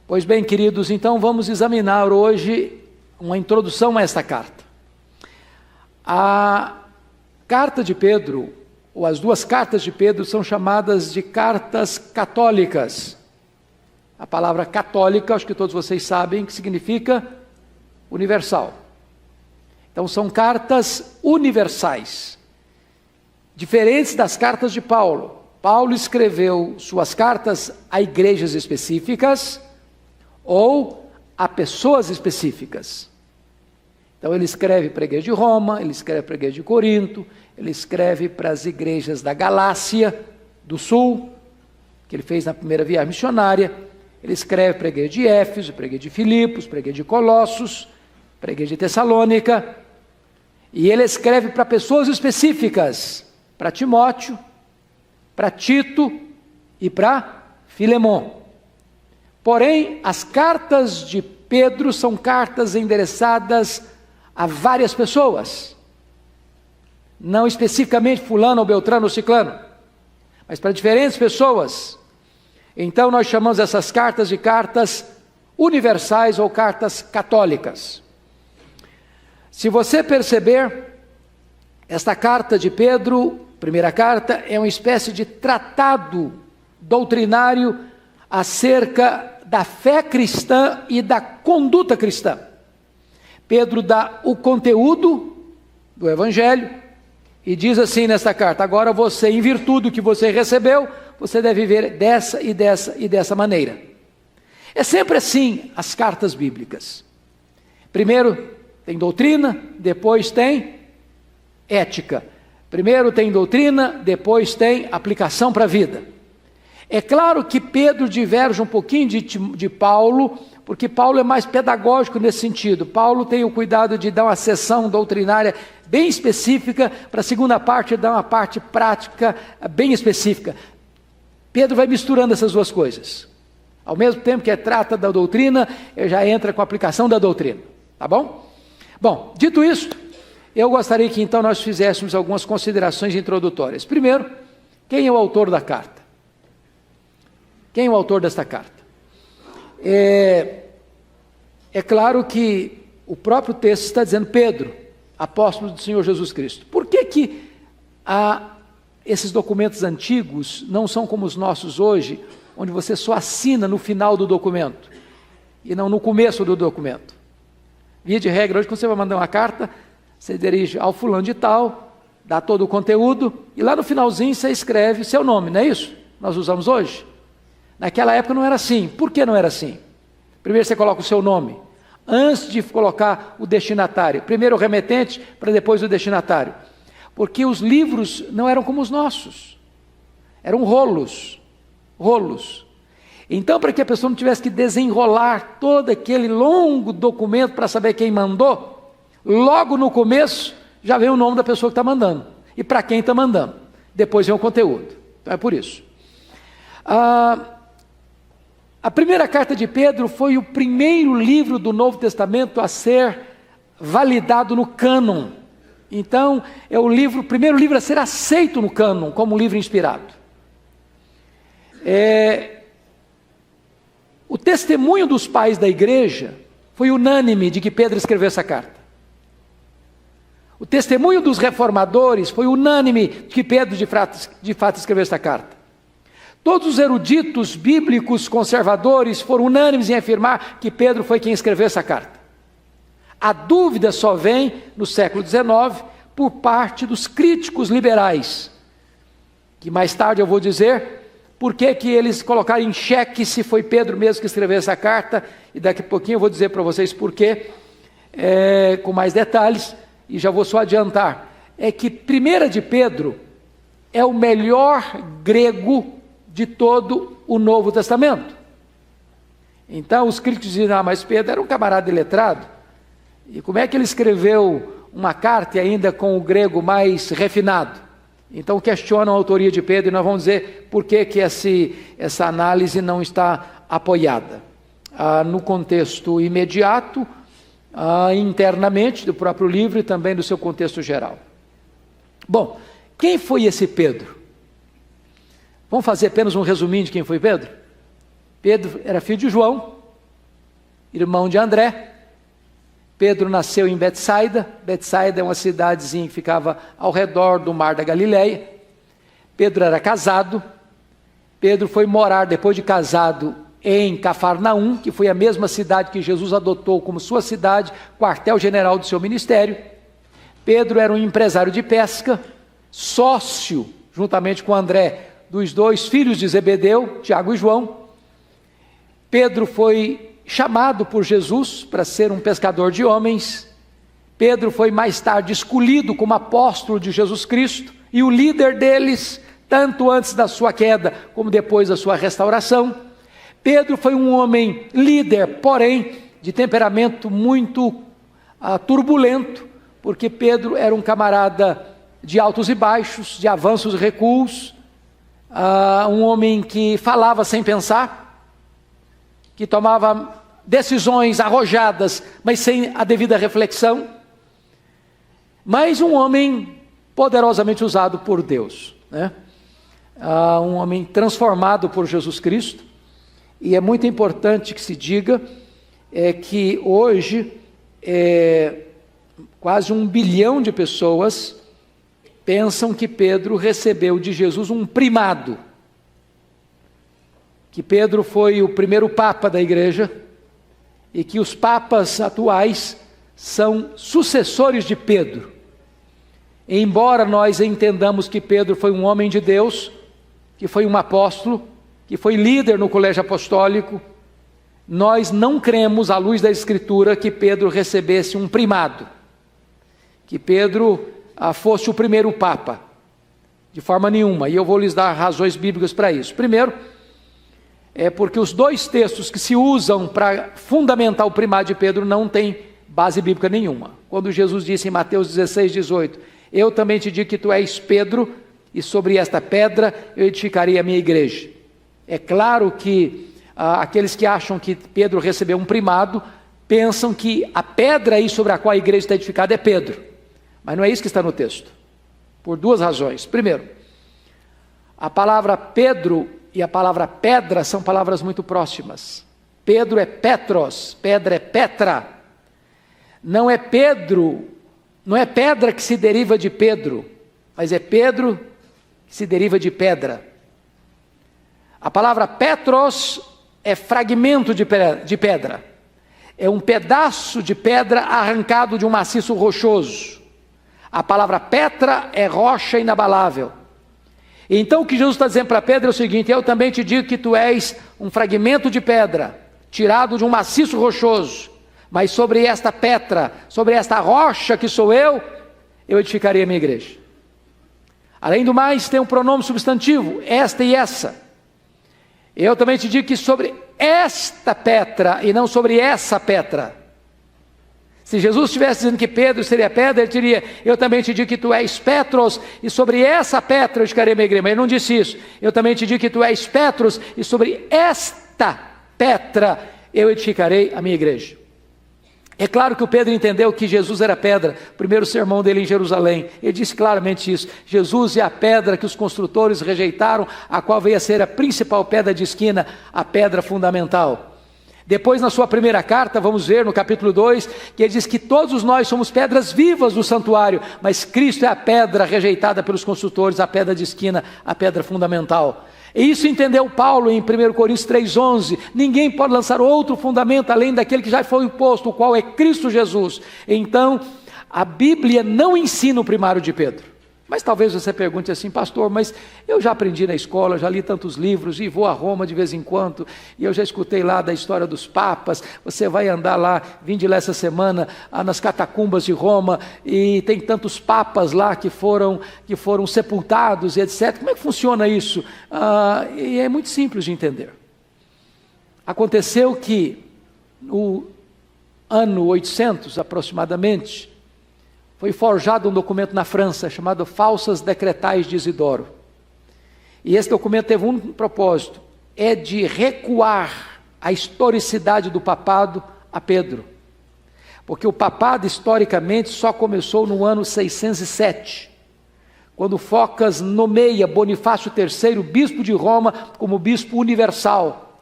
Pois bem, queridos, então vamos examinar hoje uma introdução a esta carta. A carta de Pedro, ou as duas cartas de Pedro, são chamadas de cartas católicas. A palavra católica, acho que todos vocês sabem, que significa universal. Então são cartas universais. diferentes das cartas de Paulo. Paulo escreveu suas cartas a igrejas específicas ou a pessoas específicas. Então ele escreve para a igreja de Roma, ele escreve para a igreja de Corinto, ele escreve para as igrejas da Galácia, do Sul, que ele fez na primeira viagem missionária. Ele escreve para a igreja de Éfeso, para a igreja de Filipos, para a igreja de Colossos, para a igreja de Tessalônica. E ele escreve para pessoas específicas, para Timóteo, para Tito e para Filemon. Porém, as cartas de Pedro são cartas endereçadas a várias pessoas, não especificamente fulano ou beltrano ou ciclano, mas para diferentes pessoas. Então nós chamamos essas cartas de cartas universais ou cartas católicas. Se você perceber, esta carta de Pedro, primeira carta, é uma espécie de tratado doutrinário acerca da fé cristã e da conduta cristã. Pedro dá o conteúdo do Evangelho e diz assim nesta carta: agora você, em virtude do que você recebeu, você deve viver dessa e dessa e dessa maneira. É sempre assim as cartas bíblicas. Primeiro tem doutrina, depois tem ética. Primeiro tem doutrina, depois tem aplicação para a vida. É claro que Pedro diverge um pouquinho de Paulo, porque Paulo é mais pedagógico nesse sentido. Paulo tem o cuidado de dar uma seção doutrinária bem específica, para a segunda parte dar uma parte prática bem específica. Pedro vai misturando essas duas coisas. Ao mesmo tempo que trata da doutrina, ele já entra com a aplicação da doutrina. Tá bom? Bom, dito isso, eu gostaria que então nós fizéssemos algumas considerações introdutórias. Primeiro, quem é o autor da carta? Quem é o autor desta carta? É claro que o próprio texto está dizendo Pedro, apóstolo do Senhor Jesus Cristo. Por que esses documentos antigos não são como os nossos hoje, onde você só assina no final do documento e não no começo do documento? Via de regra, hoje quando você vai mandar uma carta, você dirige ao fulano de tal, dá todo o conteúdo e lá no finalzinho você escreve seu nome, não é isso? Nós usamos hoje. Naquela época não era assim. Por que não era assim? Primeiro você coloca o seu nome, antes de colocar o destinatário. Primeiro o remetente, para depois o destinatário. Porque os livros não eram como os nossos. Eram rolos. Então, para que a pessoa não tivesse que desenrolar todo aquele longo documento para saber quem mandou, logo no começo já vem o nome da pessoa que está mandando. E para quem está mandando. Depois vem o conteúdo. Então é por isso. A primeira carta de Pedro foi o primeiro livro do Novo Testamento a ser validado no cânon. Então, é o primeiro livro a ser aceito no cânon, como um livro inspirado. O testemunho dos pais da igreja foi unânime de que Pedro escreveu essa carta. O testemunho dos reformadores foi unânime de que Pedro de fato escreveu essa carta. Todos os eruditos bíblicos conservadores foram unânimes em afirmar que Pedro foi quem escreveu essa carta. A dúvida só vem no século XIX por parte dos críticos liberais, que mais tarde eu vou dizer por que eles colocaram em xeque se foi Pedro mesmo que escreveu essa carta, e daqui a pouquinho eu vou dizer para vocês por quê, com mais detalhes, e já vou só adiantar. É que 1 de Pedro é o melhor grego de todo o Novo Testamento. Então os críticos dizem, mas Pedro era um camarada iletrado, e como é que ele escreveu uma carta e ainda com o grego mais refinado? Então questionam a autoria de Pedro, e nós vamos dizer por que essa análise não está apoiada. No contexto imediato, internamente do próprio livro e também do seu contexto geral. Bom, quem foi esse Pedro? Vamos fazer apenas um resuminho de quem foi Pedro? Pedro era filho de João, irmão de André. Pedro nasceu em Betsaida. Betsaida é uma cidadezinha que ficava ao redor do mar da Galileia. Pedro era casado. Pedro foi morar, depois de casado, em Cafarnaum, que foi a mesma cidade que Jesus adotou como sua cidade, quartel-general do seu ministério. Pedro era um empresário de pesca, sócio, juntamente com André, dos dois filhos de Zebedeu, Tiago e João. Pedro foi chamado por Jesus para ser um pescador de homens. Pedro foi mais tarde escolhido como apóstolo de Jesus Cristo e o líder deles, tanto antes da sua queda como depois da sua restauração. Pedro foi um homem líder, porém de temperamento muito turbulento, porque Pedro era um camarada de altos e baixos, de avanços e recuos, um homem que falava sem pensar, que tomava decisões arrojadas, mas sem a devida reflexão, mas um homem poderosamente usado por Deus, né? Um homem transformado por Jesus Cristo. E é muito importante que se diga que hoje quase 1 bilhão de pessoas pensam que Pedro recebeu de Jesus um primado, que Pedro foi o primeiro papa da igreja e que os papas atuais são sucessores de Pedro. Embora nós entendamos que Pedro foi um homem de Deus, que foi um apóstolo, que foi líder no colégio apostólico, nós não cremos, à luz da Escritura, que Pedro recebesse um primado, que Pedro fosse o primeiro papa, de forma nenhuma, e eu vou lhes dar razões bíblicas para isso. Primeiro, porque os dois textos que se usam para fundamentar o primado de Pedro não têm base bíblica nenhuma. Quando Jesus disse em Mateus 16, 18, eu também te digo que tu és Pedro, e sobre esta pedra eu edificarei a minha igreja. É claro que aqueles que acham que Pedro recebeu um primado, pensam que a pedra aí sobre a qual a igreja está edificada é Pedro. Mas não é isso que está no texto, por duas razões. Primeiro, a palavra Pedro e a palavra pedra são palavras muito próximas. Pedro é Petros, pedra é Petra. Não é Pedro, não é pedra que se deriva de Pedro, mas é Pedro que se deriva de pedra. A palavra Petros é fragmento de pedra, é um pedaço de pedra arrancado de um maciço rochoso. A palavra Petra é rocha inabalável. Então o que Jesus está dizendo para Pedro é o seguinte: eu também te digo que tu és um fragmento de pedra, tirado de um maciço rochoso, mas sobre esta Petra, sobre esta rocha que sou eu edificarei a minha igreja. Além do mais, tem um pronome substantivo, esta e essa. Eu também te digo que sobre esta Petra e não sobre essa Petra. Se Jesus estivesse dizendo que Pedro seria pedra, ele diria, eu também te digo que tu és Petros, e sobre essa Petra eu edificarei a minha igreja. Mas ele não disse isso. Eu também te digo que tu és Petros, e sobre esta Petra eu edificarei a minha igreja. É claro que o Pedro entendeu que Jesus era pedra, primeiro sermão dele em Jerusalém, ele disse claramente isso: Jesus é a pedra que os construtores rejeitaram, a qual veio a ser a principal pedra de esquina, a pedra fundamental. Depois, na sua primeira carta, vamos ver no capítulo 2, que ele diz que todos nós somos pedras vivas do santuário, mas Cristo é a pedra rejeitada pelos construtores, a pedra de esquina, a pedra fundamental. E isso entendeu Paulo em 1 Coríntios 3,11, ninguém pode lançar outro fundamento além daquele que já foi imposto, o qual é Cristo Jesus. Então, a Bíblia não ensina o primário de Pedro. Mas talvez você pergunte assim, pastor, mas eu já aprendi na escola, já li tantos livros e vou a Roma de vez em quando, e eu já escutei lá da história dos papas, você vai andar lá, vim de lá essa semana, nas catacumbas de Roma, e tem tantos papas lá que foram sepultados, e etc. Como é que funciona isso? E é muito simples de entender. Aconteceu que no ano 800 aproximadamente, foi forjado um documento na França, chamado Falsas Decretais de Isidoro. E esse documento teve um propósito, é de recuar a historicidade do papado a Pedro. Porque o papado, historicamente, só começou no ano 607, quando Focas nomeia Bonifácio III, bispo de Roma, como bispo universal.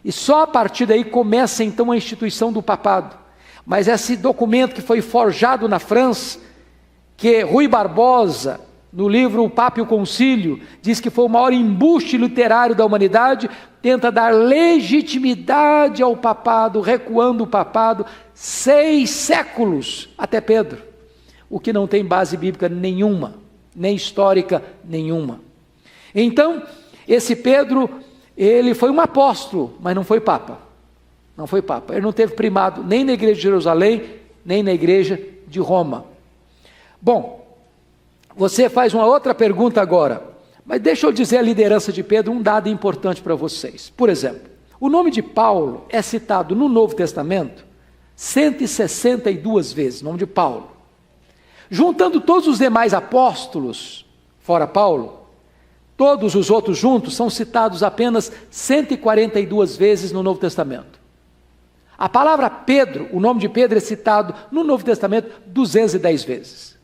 E só a partir daí começa, então, a instituição do papado. Mas esse documento que foi forjado na França, que Rui Barbosa, no livro O Papa e o Concílio, diz que foi o maior embuste literário da humanidade, tenta dar legitimidade ao papado, recuando o papado 6 séculos até Pedro, o que não tem base bíblica nenhuma. nem histórica nenhuma. Então, esse Pedro, ele foi um apóstolo, mas não foi papa. Não foi papa. Ele não teve primado nem na igreja de Jerusalém, nem na igreja de Roma. Bom, você faz uma outra pergunta agora, mas deixa eu dizer a liderança de Pedro, um dado importante para vocês. Por exemplo, o nome de Paulo é citado no Novo Testamento 162 vezes, o nome de Paulo. Juntando todos os demais apóstolos, fora Paulo, todos os outros juntos são citados apenas 142 vezes no Novo Testamento. A palavra Pedro, o nome de Pedro é citado no Novo Testamento 210 vezes.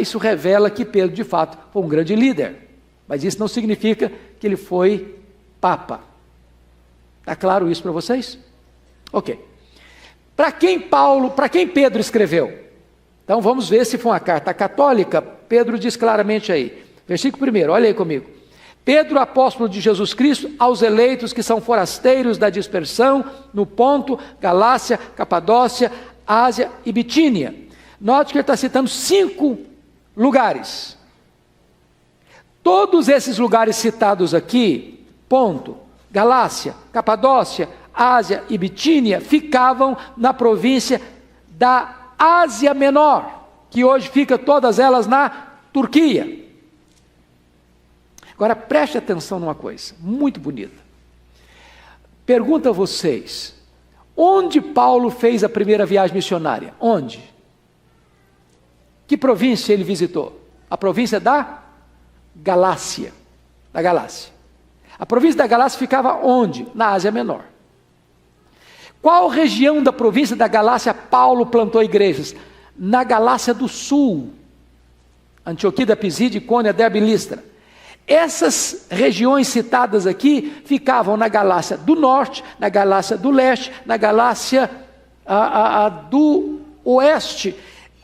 Isso revela que Pedro, de fato, foi um grande líder. Mas isso não significa que ele foi papa. Está claro isso para vocês? Ok. Para quem Pedro escreveu? Então vamos ver se foi uma carta católica. Pedro diz claramente aí. Versículo 1, olha aí comigo. Pedro, apóstolo de Jesus Cristo, aos eleitos que são forasteiros da dispersão, no Ponto, Galácia, Capadócia, Ásia e Bitínia. Note que ele está citando 5 lugares. Todos esses lugares citados aqui, Ponto, Galácia, Capadócia, Ásia e Bitínia, ficavam na província da Ásia Menor, que hoje fica todas elas na Turquia. Agora preste atenção numa coisa, muito bonita. Pergunto a vocês, onde Paulo fez a primeira viagem missionária? Onde? Que província ele visitou? A província da Galácia. Da Galácia. A província da Galácia ficava onde? Na Ásia Menor. Qual região da província da Galácia Paulo plantou igrejas? Na Galácia do Sul. Antioquia da Pisídia, Icônia, Derbe e Listra. Essas regiões citadas aqui ficavam na Galácia do Norte, na Galácia do Leste, na Galácia do Oeste.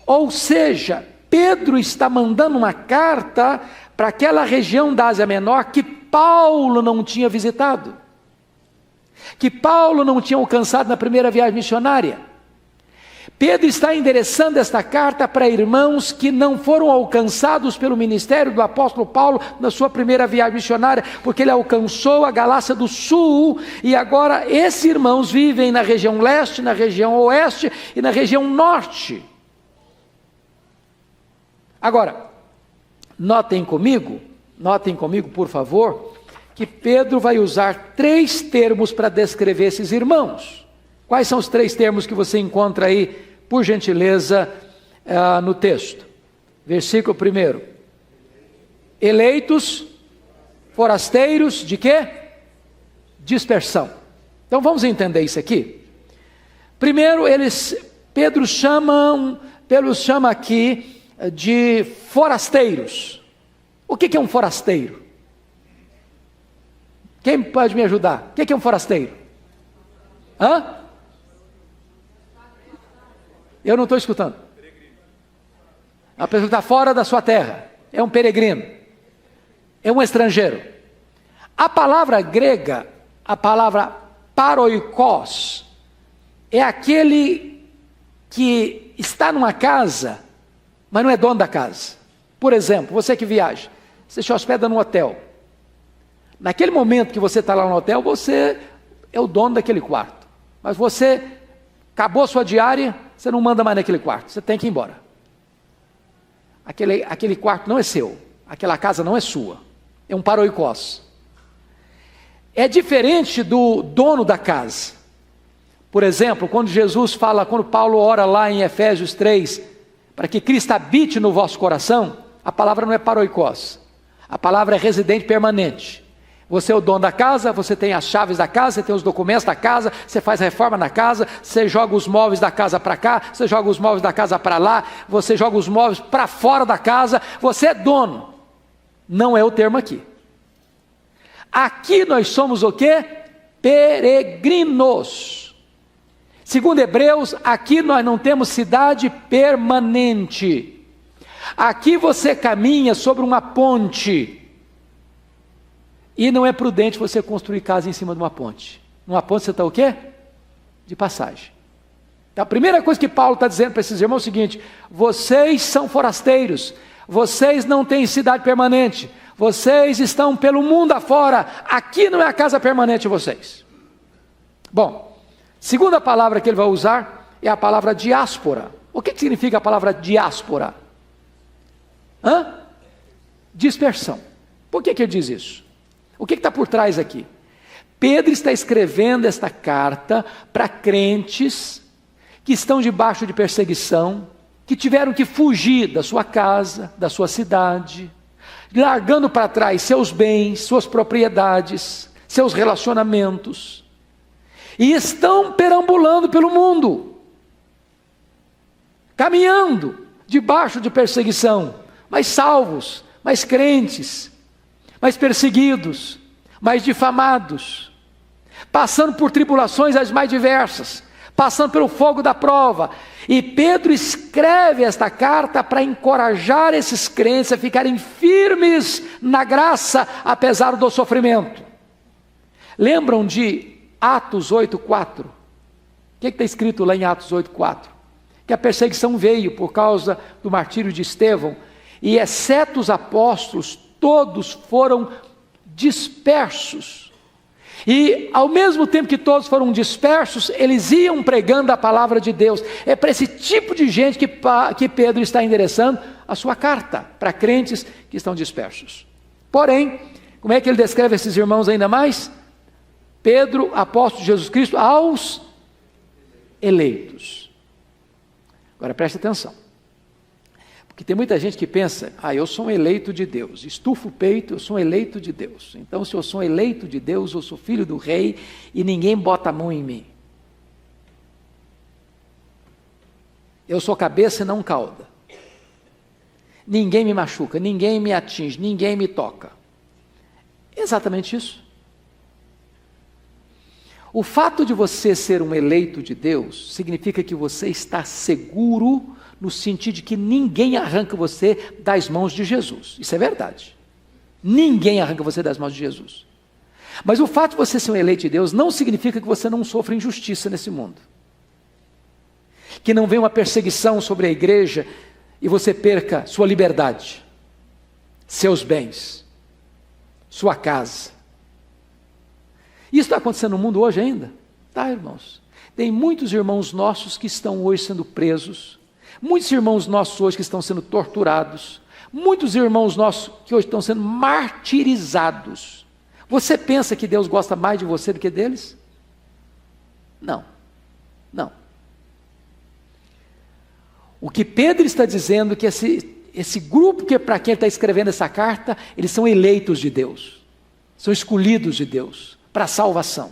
Ou seja, Pedro está mandando uma carta para aquela região da Ásia Menor que Paulo não tinha visitado, que Paulo não tinha alcançado na primeira viagem missionária. Pedro está endereçando esta carta para irmãos que não foram alcançados pelo ministério do apóstolo Paulo na sua primeira viagem missionária, porque ele alcançou a Galácia do Sul, e agora esses irmãos vivem na região leste, na região oeste e na região norte. Agora, notem comigo, por favor, que Pedro vai usar 3 termos para descrever esses irmãos. Quais são os 3 termos que você encontra aí, por gentileza, no texto? Versículo 1. Eleitos, forasteiros, de quê? Dispersão. Então vamos entender isso aqui. Primeiro, Pedro chama aqui de forasteiros. O que é um forasteiro? Quem pode me ajudar? O que é um forasteiro? Hã? Eu não estou escutando. A pessoa que está fora da sua terra. É um peregrino. É um estrangeiro. A palavra grega, a palavra paroikos, é aquele que está numa casa, mas não é dono da casa. Por exemplo, você que viaja, você se hospeda num hotel. Naquele momento que você está lá no hotel, você é o dono daquele quarto. Mas você acabou sua diária, você não manda mais naquele quarto, você tem que ir embora. Aquele quarto não é seu, aquela casa não é sua, é um paroikos. É diferente do dono da casa. Por exemplo, quando Paulo ora lá em Efésios 3, para que Cristo habite no vosso coração, a palavra não é paroikos, a palavra é residente permanente. Você é o dono da casa, você tem as chaves da casa, você tem os documentos da casa, você faz reforma na casa, você joga os móveis da casa para cá, você joga os móveis da casa para lá, você joga os móveis para fora da casa, você é dono. Não é o termo aqui. Aqui nós somos o quê? Peregrinos. Segundo Hebreus, aqui nós não temos cidade permanente. Aqui você caminha sobre uma ponte. E não é prudente você construir casa em cima de uma ponte. Numa ponte você está o quê? De passagem. Então, a primeira coisa que Paulo está dizendo para esses irmãos é o seguinte: vocês são forasteiros, Vocês não têm cidade permanente. Vocês estão pelo mundo afora. Aqui não é a casa permanente de vocês. Bom, segunda palavra que ele vai usar é a palavra diáspora. O que significa a palavra diáspora? Dispersão. Por que ele diz isso? O que está por trás aqui? Pedro está escrevendo esta carta para crentes que estão debaixo de perseguição, que tiveram que fugir da sua casa, da sua cidade, largando para trás seus bens, suas propriedades, seus relacionamentos, e estão perambulando pelo mundo, caminhando debaixo de perseguição, mas salvos, mas crentes, mas perseguidos, mas difamados, passando por tribulações as mais diversas, passando pelo fogo da prova. E Pedro escreve esta carta para encorajar esses crentes a ficarem firmes na graça, apesar do sofrimento. Lembram de Atos 8,4? O que está escrito lá em Atos 8,4? Que a perseguição veio por causa do martírio de Estevão, e exceto os apóstolos, todos foram dispersos. E ao mesmo tempo que todos foram dispersos, eles iam pregando a palavra de Deus. É para esse tipo de gente que Pedro está endereçando a sua carta, para crentes que estão dispersos. Porém, como é que ele descreve esses irmãos ainda mais? Pedro, apóstolo de Jesus Cristo, aos eleitos. Agora preste atenção. Porque tem muita gente que pensa, eu sou um eleito de Deus, estufa o peito, eu sou um eleito de Deus. Então, se eu sou um eleito de Deus, eu sou filho do rei e ninguém bota a mão em mim. Eu sou cabeça e não cauda. Ninguém me machuca, ninguém me atinge, ninguém me toca. Exatamente isso. O fato de você ser um eleito de Deus significa que você está seguro, no sentido de que ninguém arranca você das mãos de Jesus. Isso é verdade. Ninguém arranca você das mãos de Jesus. Mas o fato de você ser um eleito de Deus não significa que você não sofra injustiça nesse mundo. Que não venha uma perseguição sobre a igreja e você perca sua liberdade, seus bens, sua casa. Isso está acontecendo no mundo hoje ainda? Tá, irmãos. Tem muitos irmãos nossos que estão hoje sendo presos, muitos irmãos nossos hoje que estão sendo torturados, muitos irmãos nossos que hoje estão sendo martirizados. Você pensa que Deus gosta mais de você do que deles? Não, não. O que Pedro está dizendo é que esse grupo que para quem ele está escrevendo essa carta, eles são eleitos de Deus, são escolhidos de Deus para a salvação.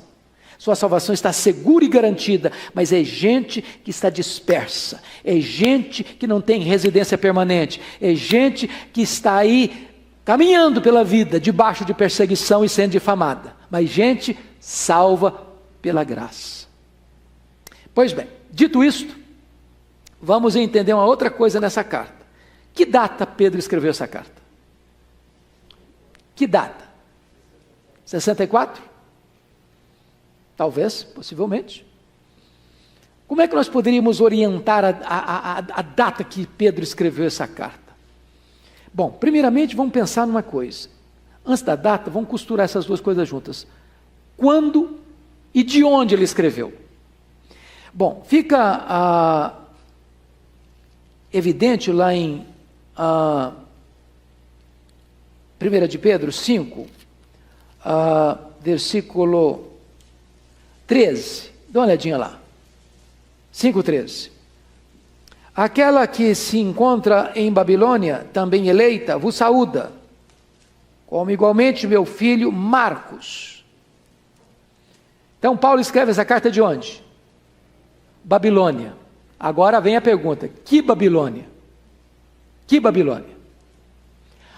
Sua salvação está segura e garantida, mas é gente que está dispersa, é gente que não tem residência permanente, é gente que está aí caminhando pela vida, debaixo de perseguição e sendo difamada, mas gente salva pela graça. Pois bem, dito isto, vamos entender uma outra coisa nessa carta. Que data Pedro escreveu essa carta? Que data? 64? Talvez, possivelmente. Como é que nós poderíamos orientar a data que Pedro escreveu essa carta? Bom, primeiramente vamos pensar numa coisa. Antes da data, vamos costurar essas duas coisas juntas. Quando e de onde ele escreveu? Bom, fica evidente lá em 1 de Pedro 5, versículo 13, dá uma olhadinha lá, 5,13. Aquela que se encontra em Babilônia, também eleita, vos saúda, como igualmente meu filho Marcos. Então Paulo escreve essa carta de onde? Babilônia. Agora vem a pergunta, que Babilônia? Que Babilônia?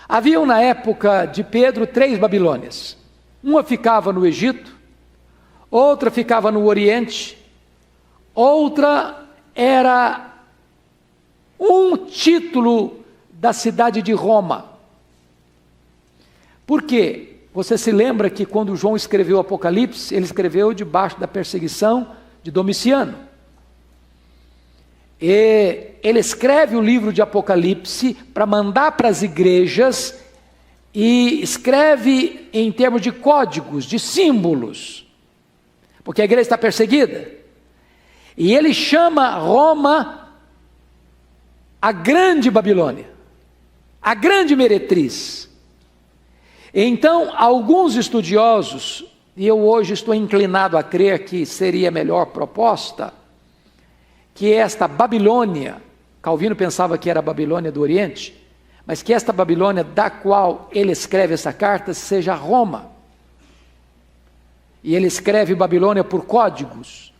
Haviam na época de Pedro 3 Babilônias. Uma ficava no Egito, outra ficava no Oriente, outra era um título da cidade de Roma. Por quê? Você se lembra que quando João escreveu o Apocalipse, ele escreveu debaixo da perseguição de Domiciano. E ele escreve o livro de Apocalipse para mandar para as igrejas, e escreve em termos de códigos, de símbolos, porque a igreja está perseguida. E ele chama Roma a grande Babilônia, a grande meretriz. Então, alguns estudiosos, e eu hoje estou inclinado a crer que seria a melhor proposta, que esta Babilônia, Calvino pensava que era a Babilônia do Oriente, mas que esta Babilônia da qual ele escreve essa carta seja Roma. E ele escreve Babilônia por códigos,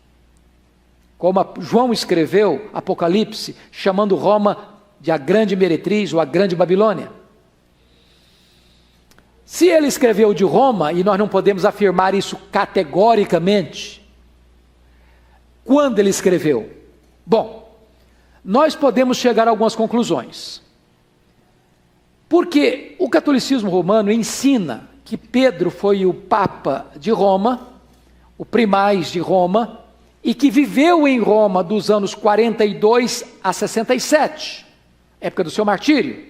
como João escreveu Apocalipse, chamando Roma de a grande meretriz ou a grande Babilônia. Se ele escreveu de Roma, e nós não podemos afirmar isso categoricamente, quando ele escreveu? Bom, nós podemos chegar a algumas conclusões. Porque o catolicismo romano ensina que Pedro foi o Papa de Roma, o primaz de Roma, e que viveu em Roma dos anos 42 a 67, época do seu martírio.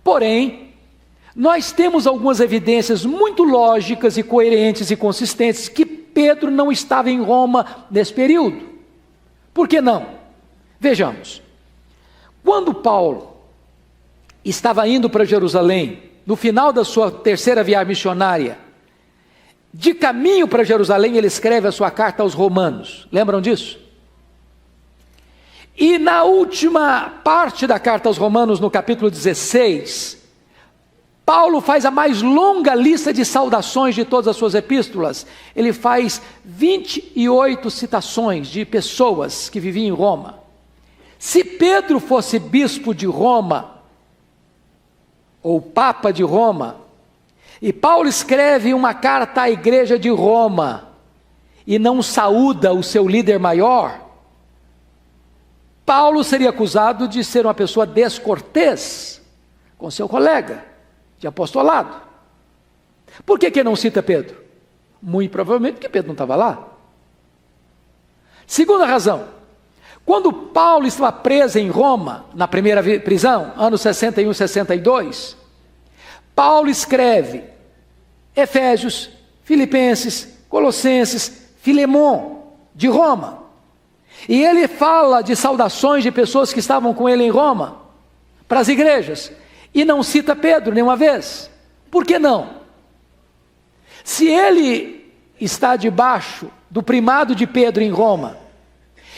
Porém, nós temos algumas evidências muito lógicas e coerentes e consistentes que Pedro não estava em Roma nesse período. Por que não? Vejamos. Quando Paulo estava indo para Jerusalém, no final da sua terceira viagem missionária, de caminho para Jerusalém, ele escreve a sua carta aos romanos. Lembram disso? E na última parte da carta aos romanos, no capítulo 16, Paulo faz a mais longa lista de saudações de todas as suas epístolas. Ele faz 28 citações de pessoas que viviam em Roma. Se Pedro fosse bispo de Roma, ou Papa de Roma, e Paulo escreve uma carta à igreja de Roma, e não saúda o seu líder maior, Paulo seria acusado de ser uma pessoa descortês com seu colega de apostolado. Por que que não cita Pedro? Muito provavelmente porque Pedro não estava lá. Segunda razão, quando Paulo estava preso em Roma, na primeira prisão, anos 61 e 62, Paulo escreve Efésios, Filipenses, Colossenses, Filemon, de Roma. E ele fala de saudações de pessoas que estavam com ele em Roma, para as igrejas, e não cita Pedro nenhuma vez. Por que não? Se ele está debaixo do primado de Pedro em Roma,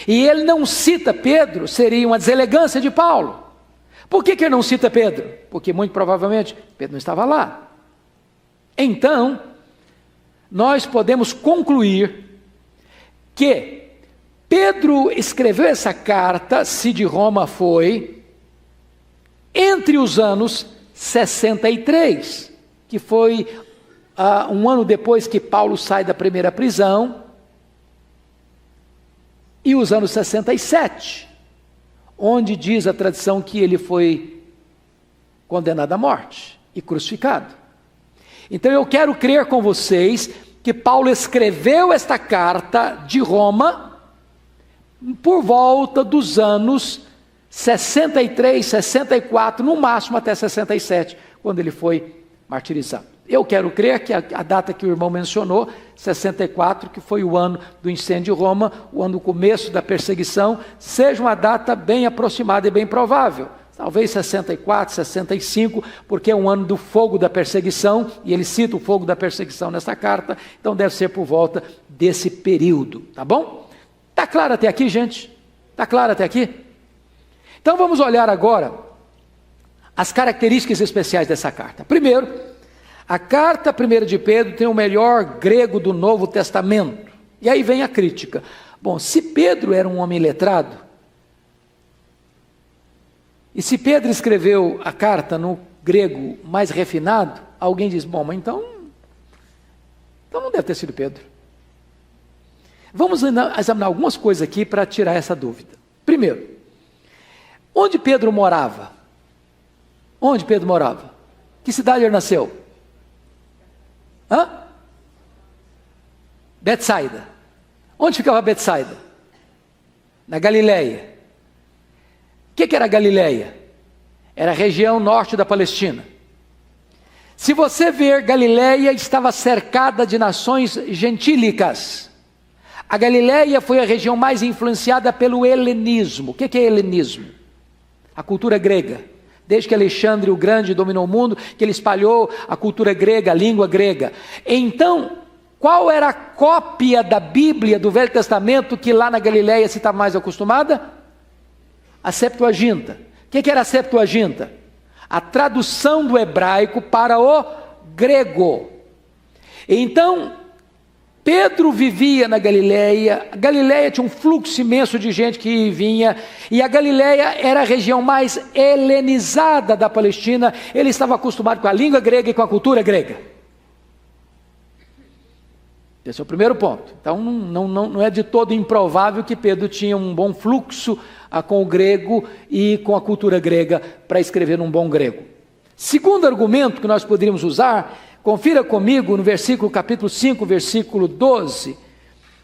e ele não cita Pedro, seria uma deselegância de Paulo. Por que ele não cita Pedro? Porque muito provavelmente Pedro não estava lá. Então, nós podemos concluir que Pedro escreveu essa carta, se de Roma foi, entre os anos 63, que foi um ano depois que Paulo sai da primeira prisão, e os anos 67, onde diz a tradição que ele foi condenado à morte e crucificado. Então eu quero crer com vocês que Paulo escreveu esta carta de Roma por volta dos anos 63, 64, no máximo até 67, quando ele foi martirizado. Eu quero crer que a data que o irmão mencionou, 64, que foi o ano do incêndio de Roma, o ano do começo da perseguição, seja uma data bem aproximada e bem provável. Talvez 64, 65, porque é um ano do fogo da perseguição, e ele cita o fogo da perseguição nessa carta, então deve ser por volta desse período, tá bom? Está claro até aqui, gente? Está claro até aqui? Então vamos olhar agora as características especiais dessa carta. Primeiro, a carta 1 de Pedro tem o melhor grego do Novo Testamento. E aí vem a crítica. Bom, se Pedro era um homem letrado, e se Pedro escreveu a carta no grego mais refinado, alguém diz, bom, mas então não deve ter sido Pedro. Vamos examinar algumas coisas aqui para tirar essa dúvida. Primeiro, onde Pedro morava? Onde Pedro morava? Que cidade ele nasceu? Betsaida. Onde ficava Betsaida? na Galileia. O que era a Galileia? Era a região norte da Palestina. Se você ver, Galileia estava cercada de nações gentílicas. A Galileia foi a região mais influenciada pelo helenismo. O que é helenismo? A cultura grega. Desde que Alexandre o Grande dominou o mundo, que ele espalhou a cultura grega, a língua grega. Então, qual era a cópia da Bíblia, do Velho Testamento, que lá na Galileia se estava mais acostumada? A Septuaginta. O que era a Septuaginta? A tradução do hebraico para o grego. Então, Pedro vivia na Galileia. A Galileia tinha um fluxo imenso de gente que vinha, e a Galileia era a região mais helenizada da Palestina. Ele estava acostumado com a língua grega e com a cultura grega. Esse é o primeiro ponto. Então não é de todo improvável que Pedro tinha um bom fluxo com o grego e com a cultura grega para escrever num bom grego. Segundo argumento que nós poderíamos usar, confira comigo no capítulo 5, versículo 12,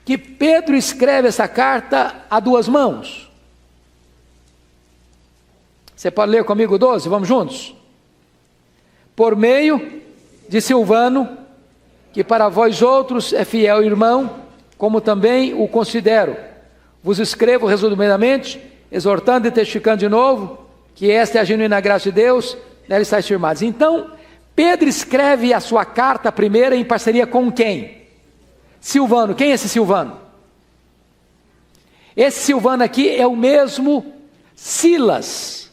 que Pedro escreve essa carta a duas mãos. Você pode ler comigo 12? Vamos juntos? Por meio de Silvano, que para vós outros é fiel irmão, como também o considero. Vos escrevo resumidamente, exortando e testificando de novo, que esta é a genuína graça de Deus, nela estáis firmados. Então, Pedro escreve a sua carta primeira em parceria com quem? Silvano. Quem é esse Silvano? Esse Silvano aqui é o mesmo Silas,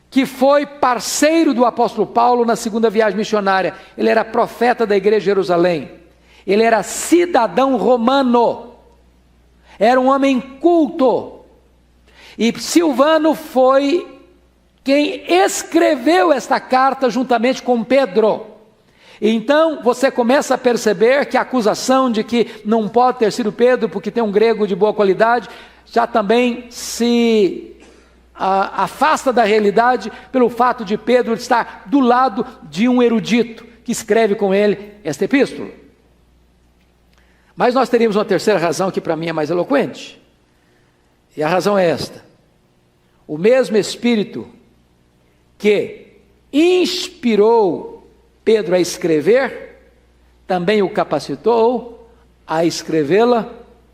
que foi parceiro do apóstolo Paulo na segunda viagem missionária. Ele era profeta da igreja de Jerusalém. Ele era cidadão romano. Era um homem culto. E Silvano foi quem escreveu esta carta juntamente com Pedro. Então você começa a perceber que a acusação de que não pode ter sido Pedro porque tem um grego de boa qualidade, já também se afasta da realidade pelo fato de Pedro estar do lado de um erudito que escreve com ele esta epístola. Mas nós teríamos uma terceira razão que para mim é mais eloquente, e a razão é esta: o mesmo Espírito que inspirou Pedro a escrever, também o capacitou a escrevê-la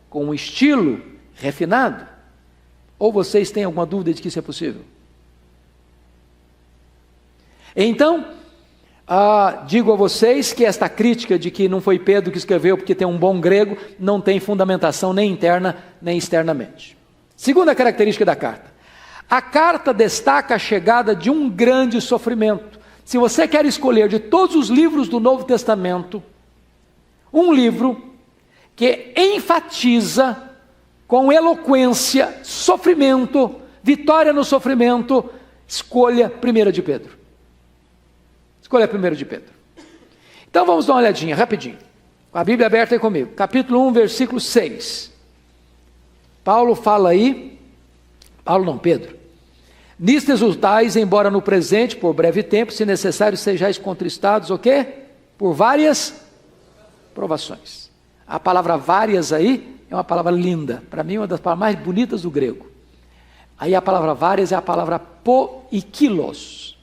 com um estilo refinado. Ou vocês têm alguma dúvida de que isso é possível? Então, digo a vocês que esta crítica de que não foi Pedro que escreveu porque tem um bom grego, não tem fundamentação nem interna nem externamente. Segunda característica da carta: a carta destaca a chegada de um grande sofrimento. Se você quer escolher de todos os livros do Novo Testamento, um livro que enfatiza com eloquência, sofrimento, vitória no sofrimento, escolha 1 de Pedro. Escolha 1 de Pedro. Então vamos dar uma olhadinha, rapidinho. Com a Bíblia aberta aí comigo. Capítulo 1, versículo 6. Pedro. Nisto exultais, embora no presente, por breve tempo, se necessário, sejais contristados, o quê? Por várias provações. A palavra várias aí é uma palavra linda, para mim uma das palavras mais bonitas do grego. Aí a palavra várias é a palavra poikilos.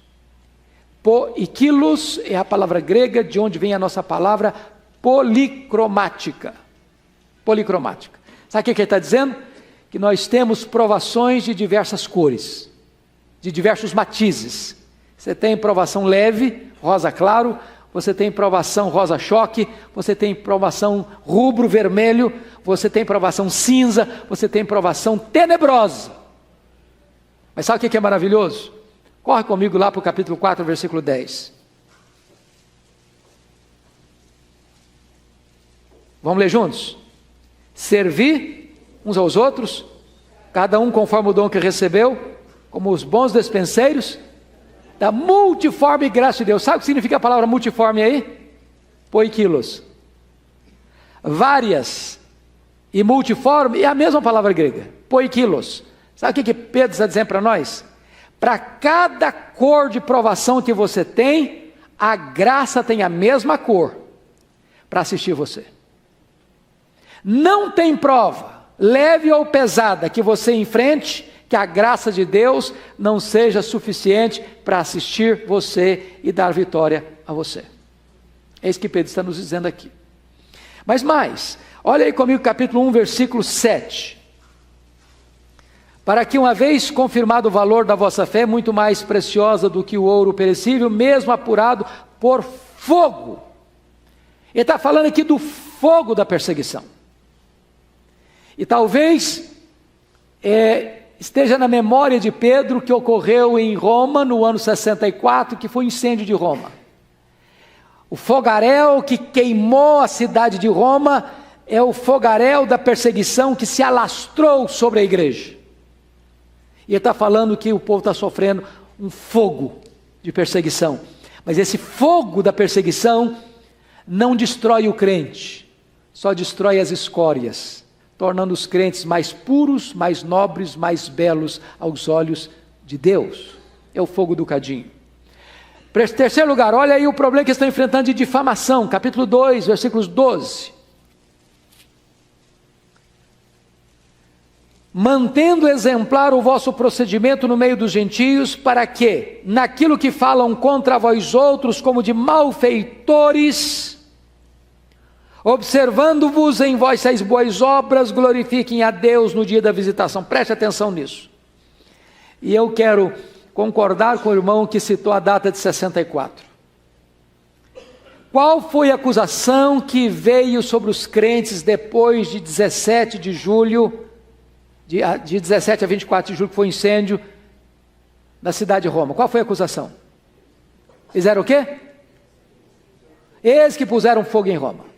Poikilos é a palavra grega de onde vem a nossa palavra policromática. Policromática. Sabe o que ele está dizendo? Que nós temos provações de diversas cores, de diversos matizes. Você tem provação leve, rosa claro, você tem provação rosa choque, você tem provação rubro vermelho, você tem provação cinza, você tem provação tenebrosa. Mas sabe o que é maravilhoso? Corre comigo lá para o capítulo 4, versículo 10. Vamos ler juntos? Servir uns aos outros, cada um conforme o dom que recebeu, como os bons despenseiros da multiforme graça de Deus. Sabe o que significa a palavra multiforme aí? Poikilos. Várias e multiforme é a mesma palavra grega, poikilos. Sabe o que Pedro está dizendo para nós? Para cada cor de provação que você tem, a graça tem a mesma cor para assistir você. Não tem prova leve ou pesada que você enfrente, que a graça de Deus não seja suficiente para assistir você e dar vitória a você. É isso que Pedro está nos dizendo aqui. Mas mais, olha aí comigo capítulo 1, versículo 7. Para que uma vez confirmado o valor da vossa fé, muito mais preciosa do que o ouro perecível, mesmo apurado por fogo. Ele está falando aqui do fogo da perseguição. E talvez esteja na memória de Pedro que ocorreu em Roma no ano 64, que foi o incêndio de Roma. O fogaréu que queimou a cidade de Roma é o fogaréu da perseguição que se alastrou sobre a igreja. E ele está falando que o povo está sofrendo um fogo de perseguição. Mas esse fogo da perseguição não destrói o crente, só destrói as escórias, tornando os crentes mais puros, mais nobres, mais belos aos olhos de Deus. É o fogo do cadinho. Terceiro lugar, olha aí o problema que estão enfrentando de difamação, capítulo 2, versículos 12. Mantendo exemplar o vosso procedimento no meio dos gentios, para que, naquilo que falam contra vós outros como de malfeitores, observando-vos em vossas boas obras, glorifiquem a Deus no dia da visitação. Preste atenção nisso. E eu quero concordar com o irmão que citou a data de 64. Qual foi a acusação que veio sobre os crentes depois de 17 de julho, de 17 a 24 de julho, que foi o incêndio na cidade de Roma? Qual foi a acusação? Fizeram o quê? Eles que puseram fogo em Roma.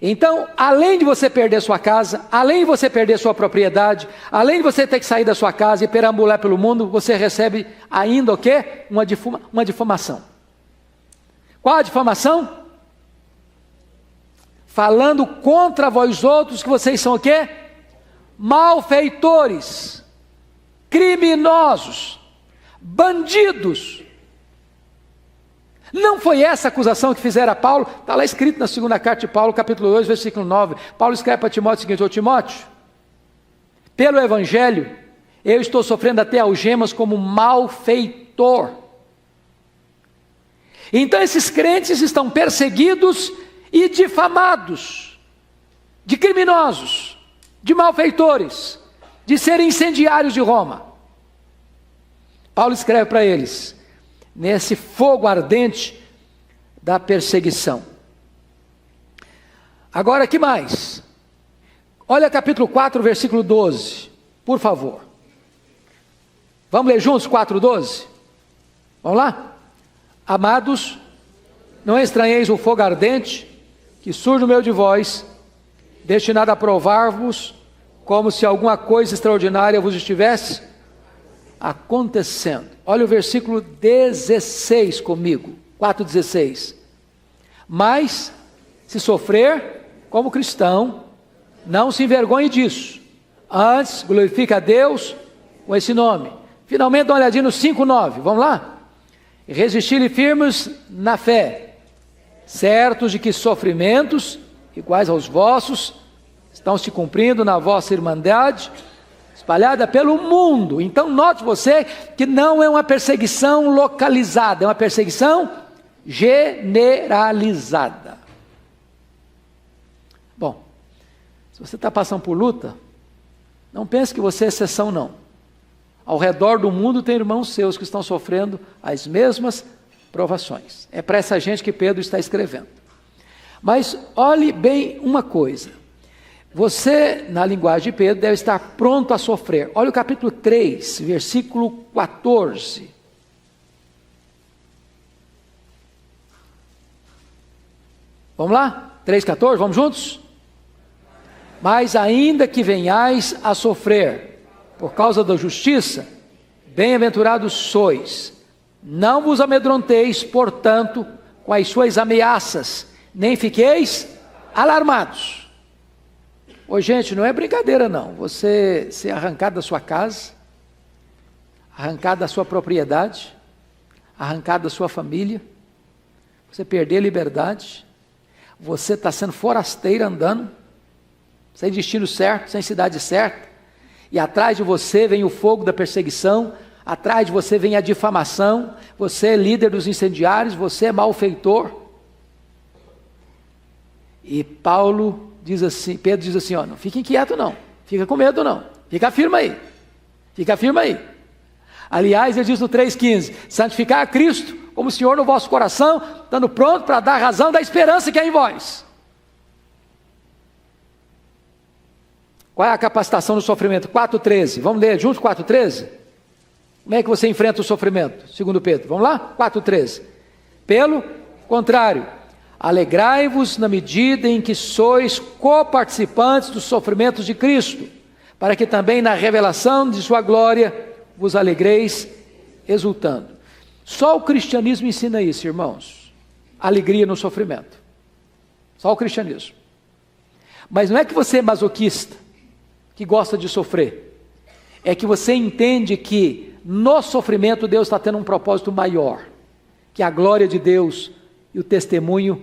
Então, além de você perder sua casa, além de você perder sua propriedade, além de você ter que sair da sua casa e perambular pelo mundo, você recebe ainda o quê? Uma difamação. Qual a difamação? Falando contra vós outros que vocês são o quê? Malfeitores, criminosos, bandidos. Não foi essa a acusação que fizeram a Paulo? Está lá escrito na segunda carta de Paulo, capítulo 2, versículo 9. Paulo escreve para Timóteo o seguinte: ô Timóteo, pelo Evangelho, eu estou sofrendo até algemas como malfeitor. Então esses crentes estão perseguidos e difamados, de criminosos, de malfeitores, de serem incendiários de Roma. Paulo escreve para eles, nesse fogo ardente da perseguição. Agora, que mais? Olha capítulo 4, versículo 12, por favor. Vamos ler juntos 4:12? Vamos lá? Amados, não estranheis o fogo ardente que surge no meio de vós, destinado a provar-vos, como se alguma coisa extraordinária vos estivesse acontecendo. Olha o versículo 16 comigo, 4:16. Mas, se sofrer como cristão, não se envergonhe disso, antes glorifica a Deus com esse nome. Finalmente, dá uma olhadinha no 5:9, vamos lá? Resistir-lhe firmes na fé, certos de que sofrimentos iguais aos vossos estão se cumprindo na vossa irmandade, espalhada pelo mundo. Então note você que não é uma perseguição localizada, é uma perseguição generalizada. Bom, se você está passando por luta, não pense que você é exceção não. Ao redor do mundo tem irmãos seus que estão sofrendo as mesmas provações. É para essa gente que Pedro está escrevendo. Mas olhe bem uma coisa. Você, na linguagem de Pedro, deve estar pronto a sofrer. Olha o capítulo 3, versículo 14. Vamos lá? 3:14, vamos juntos? Mas ainda que venhais a sofrer por causa da justiça, bem-aventurados sois. Não vos amedronteis, portanto, com as suas ameaças, nem fiqueis alarmados. Ô gente, não é brincadeira não, você ser arrancado da sua casa, arrancado da sua propriedade, arrancado da sua família, você perder a liberdade, você está sendo forasteiro andando, sem destino certo, sem cidade certa, e atrás de você vem o fogo da perseguição, atrás de você vem a difamação, você é líder dos incendiários, você é malfeitor. E Paulo diz assim, Pedro diz assim, ó, não fique inquieto não, fica com medo não, fica firme aí, fica firme aí. Aliás, ele diz no 3,15, santificar a Cristo como Senhor no vosso coração, estando pronto para dar razão da esperança que é em vós. Qual é a capacitação do sofrimento? 4,13, vamos ler juntos 4,13? Como é que você enfrenta o sofrimento? Segundo Pedro, vamos lá? 4,13. Pelo contrário, alegrai-vos na medida em que sois coparticipantes dos sofrimentos de Cristo, para que também na revelação de sua glória vos alegreis exultando. Só o cristianismo ensina isso, irmãos. Alegria no sofrimento. Só o cristianismo. Mas não é que você é masoquista, que gosta de sofrer. É que você entende que no sofrimento Deus está tendo um propósito maior, que é a glória de Deus e o testemunho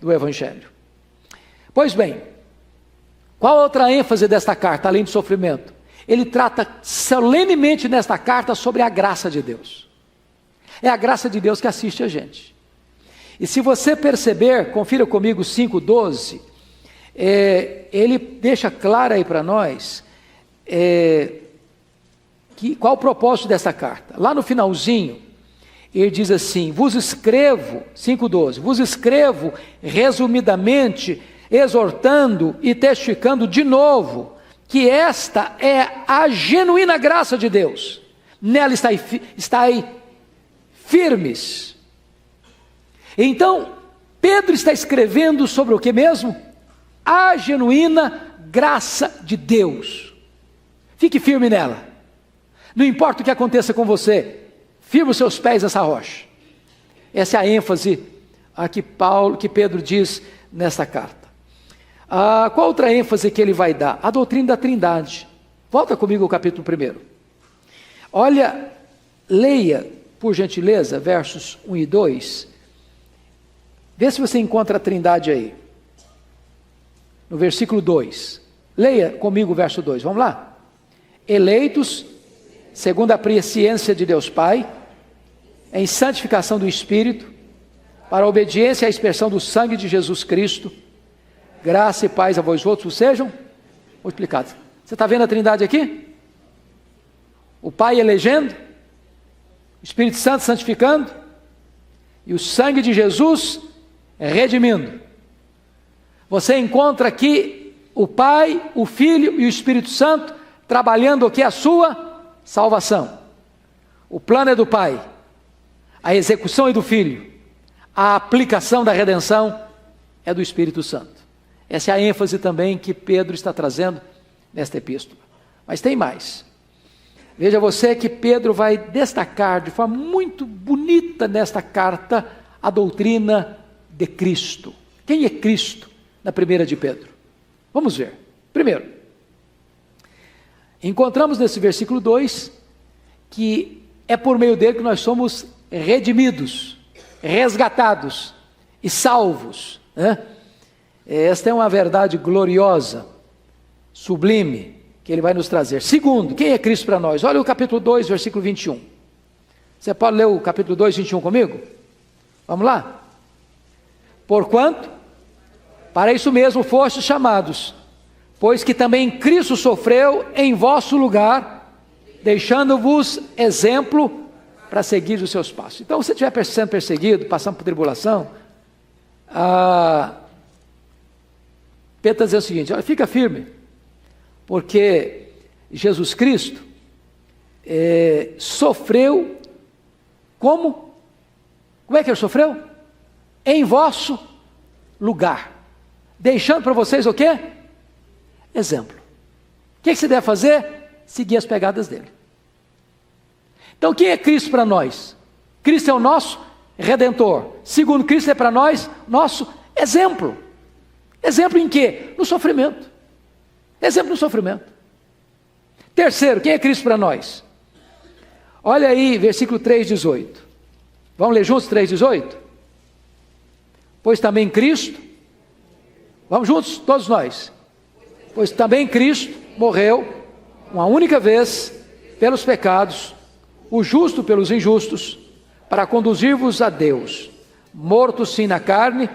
do Evangelho. Pois bem, qual a outra ênfase desta carta, além do sofrimento? Ele trata solenemente nesta carta sobre a graça de Deus. É a graça de Deus que assiste a gente. E se você perceber, confira comigo 5,12, ele deixa claro aí para nós qual o propósito dessa carta. Lá no finalzinho, ele diz assim, vos escrevo, 5,12, vos escrevo resumidamente, exortando e testificando de novo, que esta é a genuína graça de Deus. Nela está aí firmes. Então, Pedro está escrevendo sobre o que mesmo? A genuína graça de Deus. Fique firme nela. Não importa o que aconteça com você, firme os seus pés nessa rocha. Essa é a ênfase que Pedro diz nessa carta. Qual outra ênfase que ele vai dar? A doutrina da Trindade. Volta comigo ao capítulo 1. Olha, leia, por gentileza, versos 1 e 2. Vê se você encontra a Trindade aí. No versículo 2. Leia comigo o verso 2, vamos lá? Eleitos, segundo a presciência de Deus Pai, em santificação do Espírito, para a obediência e a expressão do sangue de Jesus Cristo, graça e paz a vós outros sejam multiplicados. Você está vendo a Trindade aqui? O Pai elegendo, o Espírito Santo santificando, e o sangue de Jesus redimindo. Você encontra aqui o Pai, o Filho e o Espírito Santo trabalhando aqui a sua salvação. O plano é do Pai, a execução é do Filho, a aplicação da redenção é do Espírito Santo. Essa é a ênfase também que Pedro está trazendo nesta epístola. Mas tem mais. Veja você que Pedro vai destacar de forma muito bonita nesta carta a doutrina de Cristo. Quem é Cristo na primeira de Pedro? Vamos ver. Primeiro, encontramos nesse versículo 2 que é por meio dele que nós somos redimidos, resgatados e salvos, né? Esta é uma verdade gloriosa, sublime, que ele vai nos trazer. Segundo, quem é Cristo para nós? Olha o capítulo 2, versículo 21. Você pode ler o capítulo 2, 21 comigo? Vamos lá? Porquanto, para isso mesmo fostes chamados, pois que também Cristo sofreu em vosso lugar, deixando-vos exemplo para seguir os seus passos. Então, se você estiver sendo perseguido, passando por tribulação, Pedro está dizendo o seguinte, olha, fica firme, porque Jesus Cristo sofreu como? Como é que ele sofreu? Em vosso lugar, deixando para vocês o quê? Exemplo. O que você deve fazer? Seguir as pegadas dele. Então quem é Cristo para nós? Cristo é o nosso Redentor. Segundo, Cristo é para nós nosso exemplo. Exemplo em quê? No sofrimento. Exemplo no sofrimento. Terceiro, quem é Cristo para nós? Olha aí, versículo 3,18. Vamos ler juntos 3,18? Pois também Cristo, vamos juntos, todos nós. Pois também Cristo morreu uma única vez pelos pecados, o justo pelos injustos, para conduzir-vos a Deus, morto sim na carne,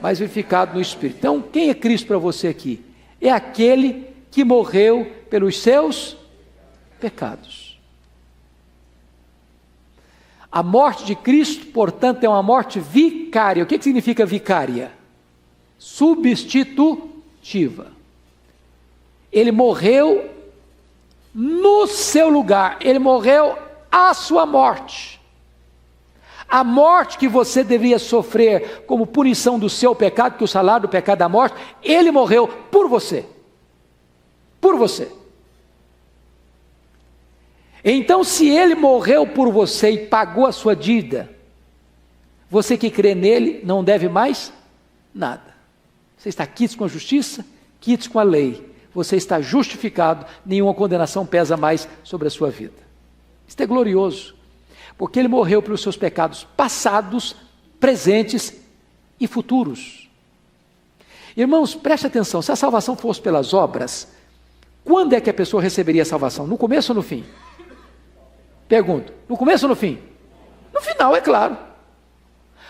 mas vivificado no Espírito. Então, quem é Cristo para você aqui? É aquele que morreu pelos seus pecados. A morte de Cristo, portanto, é uma morte vicária. O que significa vicária? Substitutiva. Ele morreu no seu lugar, ele morreu à sua morte. A morte que você deveria sofrer como punição do seu pecado, que o salário do pecado é a morte, ele morreu por você. Por você. Então, se ele morreu por você e pagou a sua dívida, você que crê nele não deve mais nada. Você está quites com a justiça, quites com a lei. Você está justificado, nenhuma condenação pesa mais sobre a sua vida. Isso é glorioso, porque ele morreu pelos seus pecados passados, presentes e futuros. Irmãos, preste atenção, se a salvação fosse pelas obras, quando é que a pessoa receberia a salvação? No começo ou no fim? Pergunto, no começo ou no fim? No final, é claro.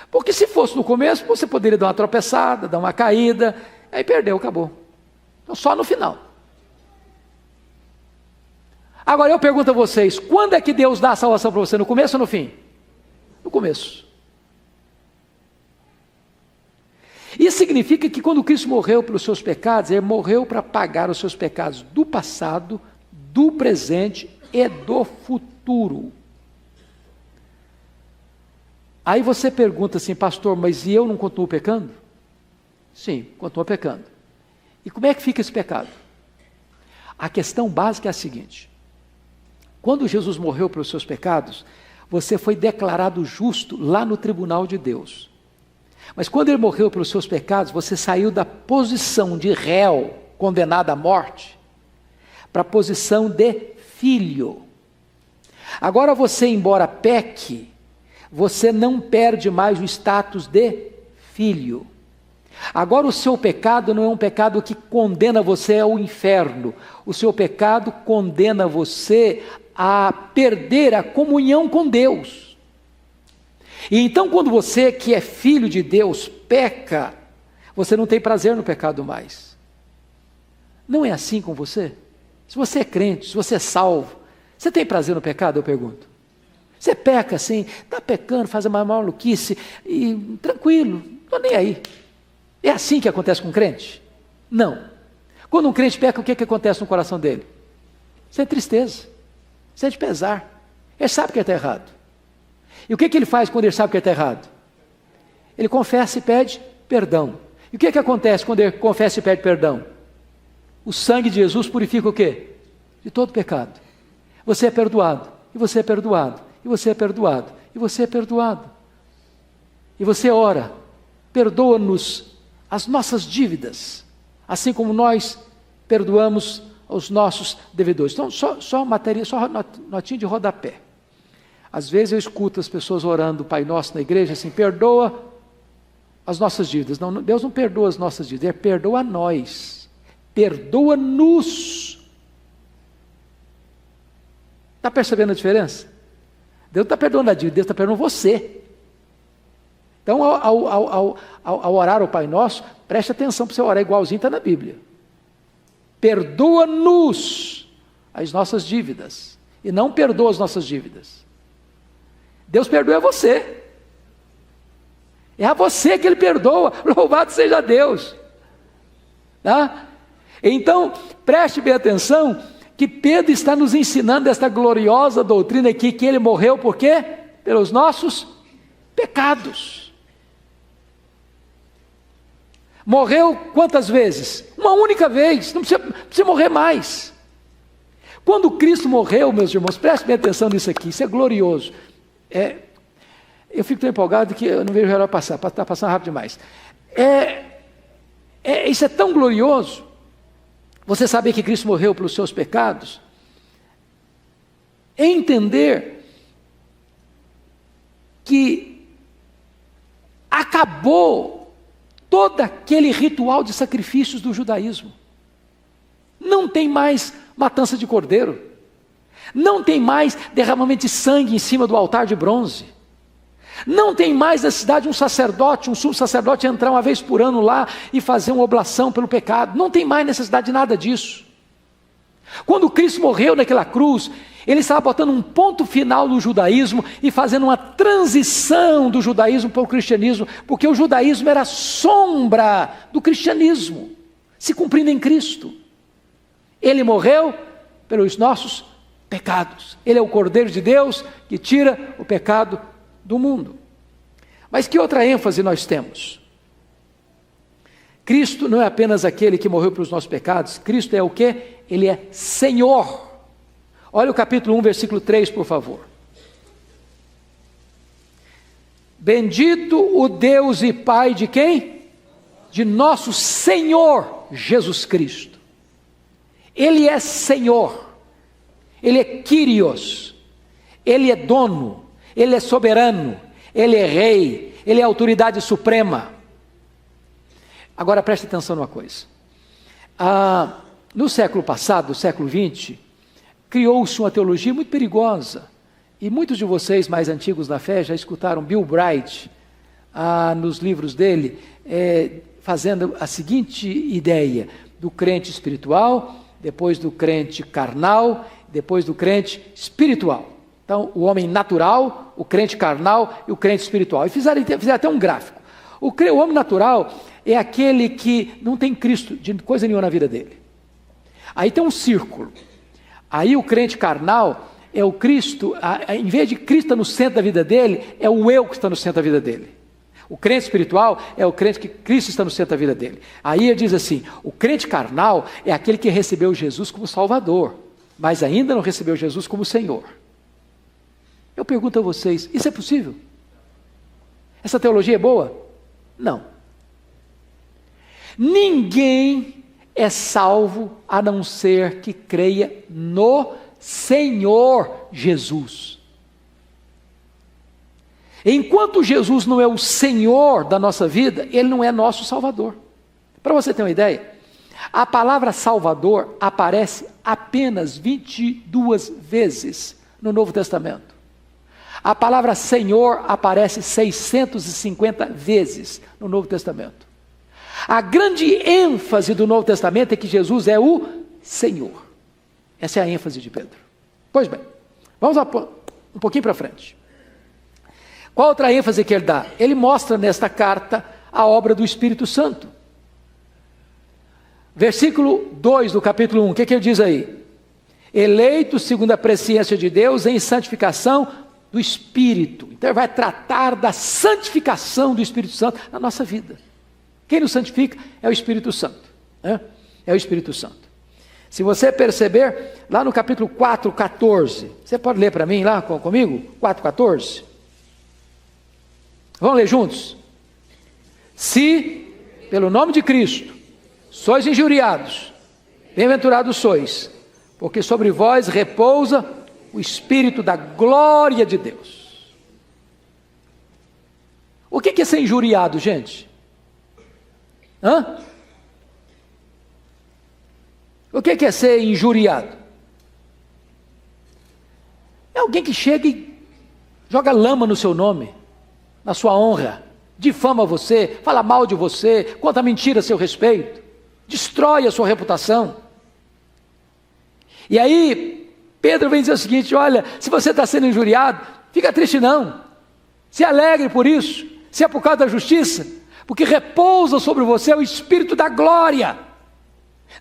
Porque se fosse no começo, você poderia dar uma tropeçada, dar uma caída, aí perdeu, acabou. Então só no final. Agora eu pergunto a vocês, quando é que Deus dá a salvação para você? No começo ou no fim? No começo. Isso significa que quando Cristo morreu pelos seus pecados, Ele morreu para pagar os seus pecados do passado, do presente e do futuro. Aí você pergunta assim, pastor, mas e eu não continuo pecando? Sim, continuo pecando. E como é que fica esse pecado? A questão básica é a seguinte: quando Jesus morreu pelos seus pecados, você foi declarado justo lá no tribunal de Deus. Mas quando ele morreu pelos seus pecados, você saiu da posição de réu, condenado à morte, para a posição de filho. Agora você, embora peque, você não perde mais o status de filho. Agora o seu pecado não é um pecado que condena você ao inferno. O seu pecado condena você a perder a comunhão com Deus. E então quando você que é filho de Deus peca, você não tem prazer no pecado mais. Não é assim com você? Se você é crente, se você é salvo, você tem prazer no pecado, eu pergunto? Você peca assim, está pecando, faz uma maluquice, e tranquilo, não estou nem aí. É assim que acontece com um crente? Não. Quando um crente peca, o que acontece no coração dele? Sente tristeza, sente pesar. Ele sabe que ele está errado. E o que ele faz quando ele sabe que ele está errado? Ele confessa e pede perdão. E o que acontece quando ele confessa e pede perdão? O sangue de Jesus purifica o quê? De todo pecado. Você é perdoado, e você é perdoado, e você é perdoado, e você é perdoado. E você ora, perdoa-nos as nossas dívidas, assim como nós perdoamos os nossos devedores. Então, só notinha de rodapé. Às vezes eu escuto as pessoas orando o Pai Nosso na igreja, assim, perdoa as nossas dívidas. Não, Deus não perdoa as nossas dívidas, Ele perdoa a nós. Perdoa-nos. Está percebendo a diferença? Deus não está perdoando a dívida, Deus está perdoando você. Então, ao orar o Pai Nosso, preste atenção para você orar igualzinho, está na Bíblia. Perdoa-nos as nossas dívidas, e não perdoa as nossas dívidas. Deus perdoa você. É a você que Ele perdoa, louvado seja Deus. Tá? Então, preste bem atenção, que Pedro está nos ensinando esta gloriosa doutrina aqui, que Ele morreu por quê? Pelos nossos pecados. Morreu quantas vezes? Uma única vez, não precisa morrer mais. Quando Cristo morreu, meus irmãos, prestem bem atenção nisso aqui, isso é glorioso. Eu fico tão empolgado que eu não vejo o relógio passar, está passando rápido demais. Isso é tão glorioso, você saber que Cristo morreu pelos seus pecados, é entender que acabou todo aquele ritual de sacrifícios do judaísmo. Não tem mais matança de cordeiro. Não tem mais derramamento de sangue em cima do altar de bronze. Não tem mais necessidade de um sacerdote, um sumo sacerdote entrar uma vez por ano lá e fazer uma oblação pelo pecado. Não tem mais necessidade de nada disso. Quando Cristo morreu naquela cruz, Ele estava botando um ponto final no judaísmo e fazendo uma transição do judaísmo para o cristianismo, porque o judaísmo era sombra do cristianismo, se cumprindo em Cristo. Ele morreu pelos nossos pecados. Ele é o Cordeiro de Deus que tira o pecado do mundo. Mas que outra ênfase nós temos? Cristo não é apenas aquele que morreu pelos nossos pecados. Cristo é o quê? Ele é Senhor. Olha o capítulo 1, versículo 3, por favor. Bendito o Deus e Pai de quem? De nosso Senhor Jesus Cristo. Ele é Senhor. Ele é Kyrios. Ele é dono. Ele é soberano, Ele é rei, Ele é autoridade suprema. Agora preste atenção numa coisa. No século passado, no século XX, criou-se uma teologia muito perigosa. E muitos de vocês mais antigos na fé já escutaram Bill Bright, nos livros dele, fazendo a seguinte ideia: do crente espiritual, depois do crente carnal, depois do crente espiritual. Então, o homem natural, o crente carnal e o crente espiritual. E fizeram até um gráfico. O homem natural é aquele que não tem Cristo de coisa nenhuma na vida dele. Aí tem um círculo. Aí o crente carnal é o Cristo, em vez de Cristo estar no centro da vida dele, é o eu que está no centro da vida dele. O crente espiritual é o crente que Cristo está no centro da vida dele. Aí ele diz assim: o crente carnal é aquele que recebeu Jesus como Salvador, mas ainda não recebeu Jesus como Senhor. Eu pergunto a vocês, isso é possível? Essa teologia é boa? Não. Ninguém é salvo a não ser que creia no Senhor Jesus. Enquanto Jesus não é o Senhor da nossa vida, Ele não é nosso Salvador. Para você ter uma ideia, a palavra Salvador aparece apenas 22 vezes no Novo Testamento. A palavra Senhor aparece 650 vezes no Novo Testamento. A grande ênfase do Novo Testamento é que Jesus é o Senhor. Essa é a ênfase de Pedro. Pois bem, vamos um pouquinho para frente. Qual outra ênfase que ele dá? Ele mostra nesta carta a obra do Espírito Santo. Versículo 2 do capítulo 1, o que ele diz aí? Eleito segundo a presciência de Deus em santificação do Espírito. Então ele vai tratar da santificação do Espírito Santo na nossa vida. Quem nos santifica é o Espírito Santo. É o Espírito Santo. Se você perceber, lá no capítulo 4, 14, você pode ler para mim lá comigo? 4, 14? Vamos ler juntos? Se, pelo nome de Cristo, sois injuriados, bem-aventurados sois, porque sobre vós repousa o Espírito da glória de Deus. O que é ser injuriado, gente? O que é ser injuriado? É alguém que chega e joga lama no seu nome, na sua honra, difama você, fala mal de você, conta mentira a seu respeito, destrói a sua reputação. E aí Pedro vem dizer o seguinte: olha, se você está sendo injuriado, fica triste não, se alegre por isso, se é por causa da justiça, porque repousa sobre você o Espírito da glória.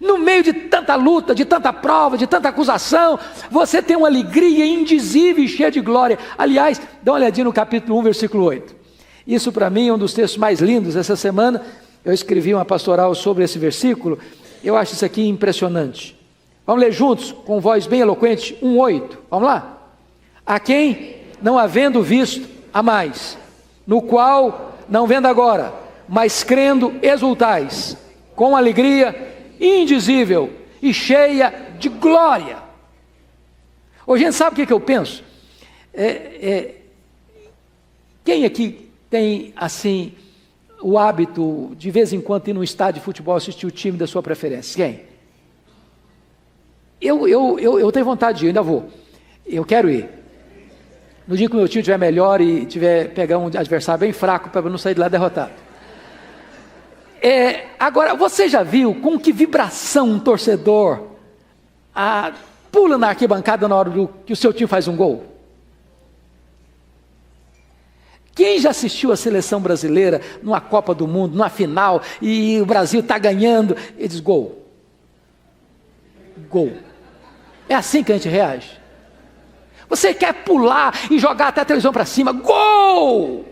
No meio de tanta luta, de tanta prova, de tanta acusação, você tem uma alegria indizível e cheia de glória. Aliás, dá uma olhadinha no capítulo 1, versículo 8. Isso para mim é um dos textos mais lindos. Essa semana eu escrevi uma pastoral sobre esse versículo. Eu acho isso aqui impressionante. Vamos ler juntos, com voz bem eloquente, 1:8. Vamos lá? A quem, não havendo visto, há mais, no qual, não vendo agora, mas crendo, exultais, com alegria indizível e cheia de glória. Hoje a gente sabe o que eu penso? Quem aqui tem assim o hábito de vez em quando ir num estádio de futebol assistir o time da sua preferência? Quem? Eu tenho vontade de ir, ainda vou. Eu quero ir. No dia que o meu time estiver melhor e pegar um adversário bem fraco para não sair de lá derrotado. Agora, você já viu com que vibração um torcedor pula na arquibancada na hora que o seu time faz um gol? Quem já assistiu a seleção brasileira numa Copa do Mundo, numa final, e o Brasil está ganhando, e diz gol. Gol. É assim que a gente reage. Você quer pular e jogar até a televisão para cima, gol!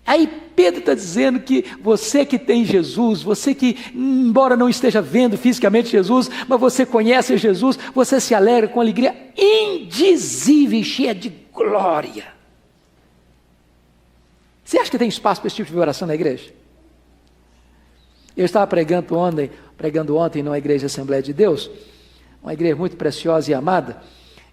Aí Pedro está dizendo que você que tem Jesus, você que, embora não esteja vendo fisicamente Jesus, mas você conhece Jesus, você se alegra com alegria indizível e cheia de glória. Você acha que tem espaço para esse tipo de oração na igreja? Eu estava pregando ontem numa igreja Assembleia de Deus, uma igreja muito preciosa e amada,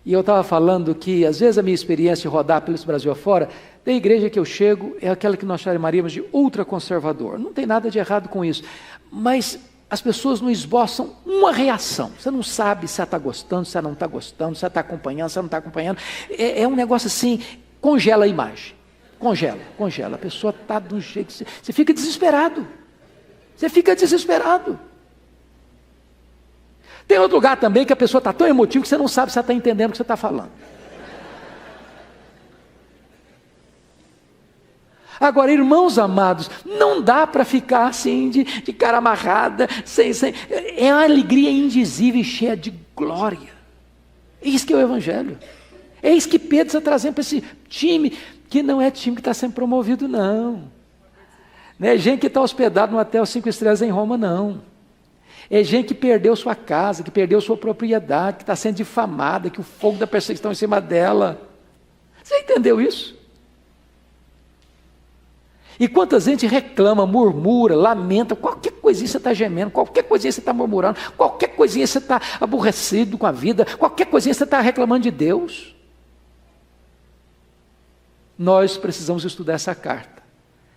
e eu estava falando que às vezes a minha experiência de rodar pelo Brasil afora, tem igreja que eu chego, é aquela que nós chamaríamos de ultraconservador. Não tem nada de errado com isso, mas as pessoas não esboçam uma reação. Você não sabe se ela está gostando, se ela não está gostando, se ela está acompanhando, se ela não está acompanhando. É um negócio assim, congela a imagem. Congela. A pessoa está de um jeito, você fica desesperado. Tem outro lugar também que a pessoa está tão emotiva que você não sabe se ela está entendendo o que você está falando. Agora, irmãos amados, não dá para ficar assim de cara amarrada, é uma alegria indizível e cheia de glória. É isso que é o Evangelho. É isso que Pedro está trazendo para esse time, que não é time que está sendo promovido, não. Não é gente que está hospedado no hotel 5 estrelas em Roma, não. É gente que perdeu sua casa, que perdeu sua propriedade, que está sendo difamada, que o fogo da perseguição em cima dela. Você entendeu isso? E quanta gente reclama, murmura, lamenta, qualquer coisinha você está gemendo, qualquer coisinha você está murmurando, qualquer coisinha você está aborrecido com a vida, qualquer coisinha você está reclamando de Deus. Nós precisamos estudar essa carta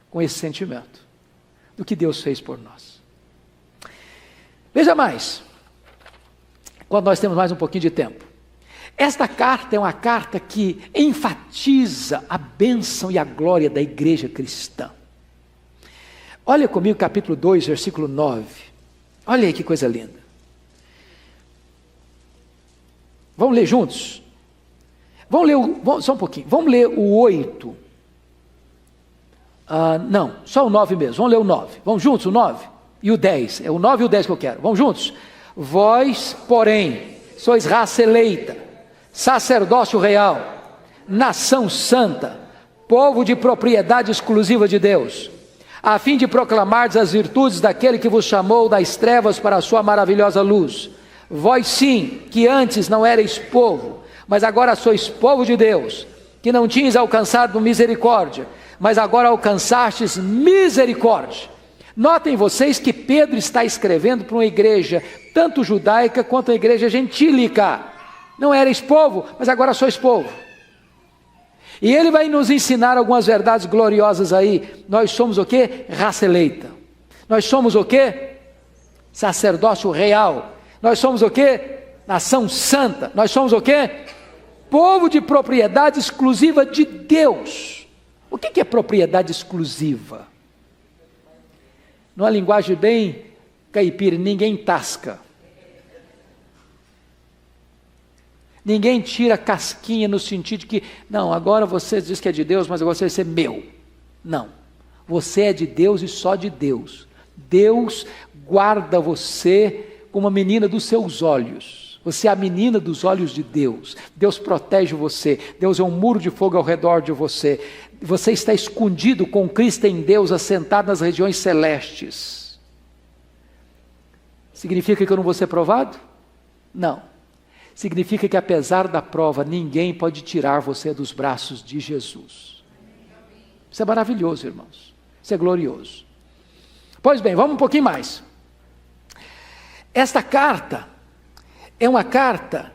com esse sentimento do que Deus fez por nós. Veja mais, quando nós temos mais um pouquinho de tempo. Esta carta é uma carta que enfatiza a bênção e a glória da igreja cristã. Olha comigo capítulo 2, versículo 9. Olha aí que coisa linda. Vamos ler juntos? Só um pouquinho. Vamos ler o 8. Não, só o 9 mesmo. Vamos ler o 9. Vamos juntos, o 9 e o 10. É o 9 e o 10 que eu quero. Vamos juntos? Vós, porém, sois raça eleita, sacerdócio real, nação santa, povo de propriedade exclusiva de Deus, a fim de proclamardes as virtudes daquele que vos chamou das trevas para a sua maravilhosa luz. Vós sim, que antes não erais povo, mas agora sois povo de Deus, que não tinhas alcançado misericórdia, mas agora alcançastes misericórdia. Notem vocês que Pedro está escrevendo para uma igreja, tanto judaica quanto a igreja gentílica. Não erais povo, mas agora sois povo. E ele vai nos ensinar algumas verdades gloriosas aí. Nós somos o quê? Raça eleita. Nós somos o quê? Sacerdócio real. Nós somos o quê? Nação santa. Nós somos o quê? Povo de propriedade exclusiva de Deus. O que é propriedade exclusiva? Numa linguagem bem caipira, ninguém tasca. Ninguém tira casquinha no sentido de que, não, agora você diz que é de Deus, mas agora você vai ser meu. Não, você é de Deus e só de Deus. Deus guarda você como a menina dos seus olhos. Você é a menina dos olhos de Deus. Deus protege você. Deus é um muro de fogo ao redor de você. Você está escondido com Cristo em Deus, assentado nas regiões celestes. Significa que eu não vou ser provado? Não. Significa que apesar da prova, ninguém pode tirar você dos braços de Jesus. Isso é maravilhoso, irmãos. Isso é glorioso. Pois bem, vamos um pouquinho mais. Esta carta é uma carta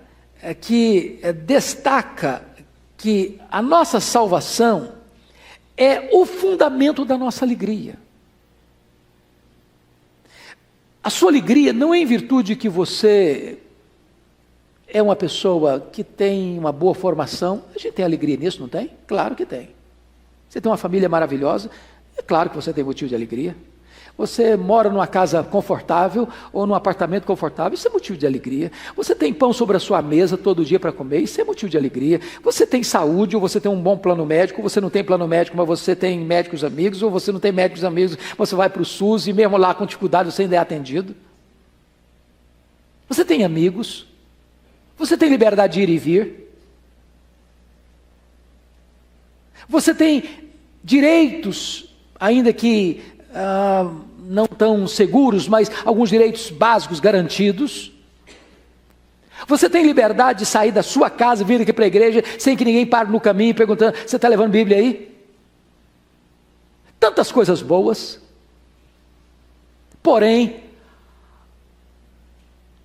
que destaca que a nossa salvação é o fundamento da nossa alegria. A sua alegria não é em virtude que você é uma pessoa que tem uma boa formação, a gente tem alegria nisso, não tem? Claro que tem. Você tem uma família maravilhosa, é claro que você tem motivo de alegria. Você mora numa casa confortável ou num apartamento confortável, isso é motivo de alegria. Você tem pão sobre a sua mesa todo dia para comer, isso é motivo de alegria. Você tem saúde, ou você tem um bom plano médico, ou você não tem plano médico, mas você tem médicos amigos, ou você não tem médicos amigos, você vai para o SUS e mesmo lá com dificuldade você ainda é atendido. Você tem amigos, você tem liberdade de ir e vir. Você tem direitos, ainda que não tão seguros, mas alguns direitos básicos garantidos. Você tem liberdade de sair da sua casa, vir aqui para a igreja, sem que ninguém pare no caminho perguntando, você está levando Bíblia aí? Tantas coisas boas. Porém,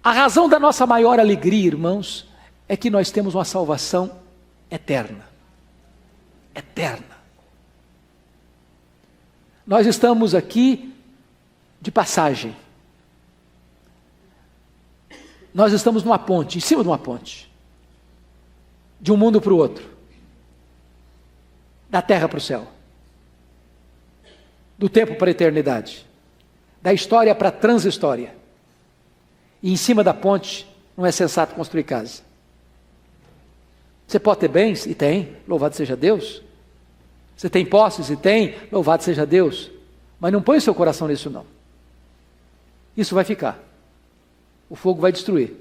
a razão da nossa maior alegria, irmãos, é que nós temos uma salvação eterna. Eterna. Nós estamos aqui de passagem. Nós estamos numa ponte, em cima de uma ponte. De um mundo para o outro. Da terra para o céu. Do tempo para a eternidade. Da história para a transhistória. E em cima da ponte não é sensato construir casa. Você pode ter bens? E tem, louvado seja Deus. Você tem posses? E tem, louvado seja Deus. Mas não põe o seu coração nisso não. Isso vai ficar. O fogo vai destruir.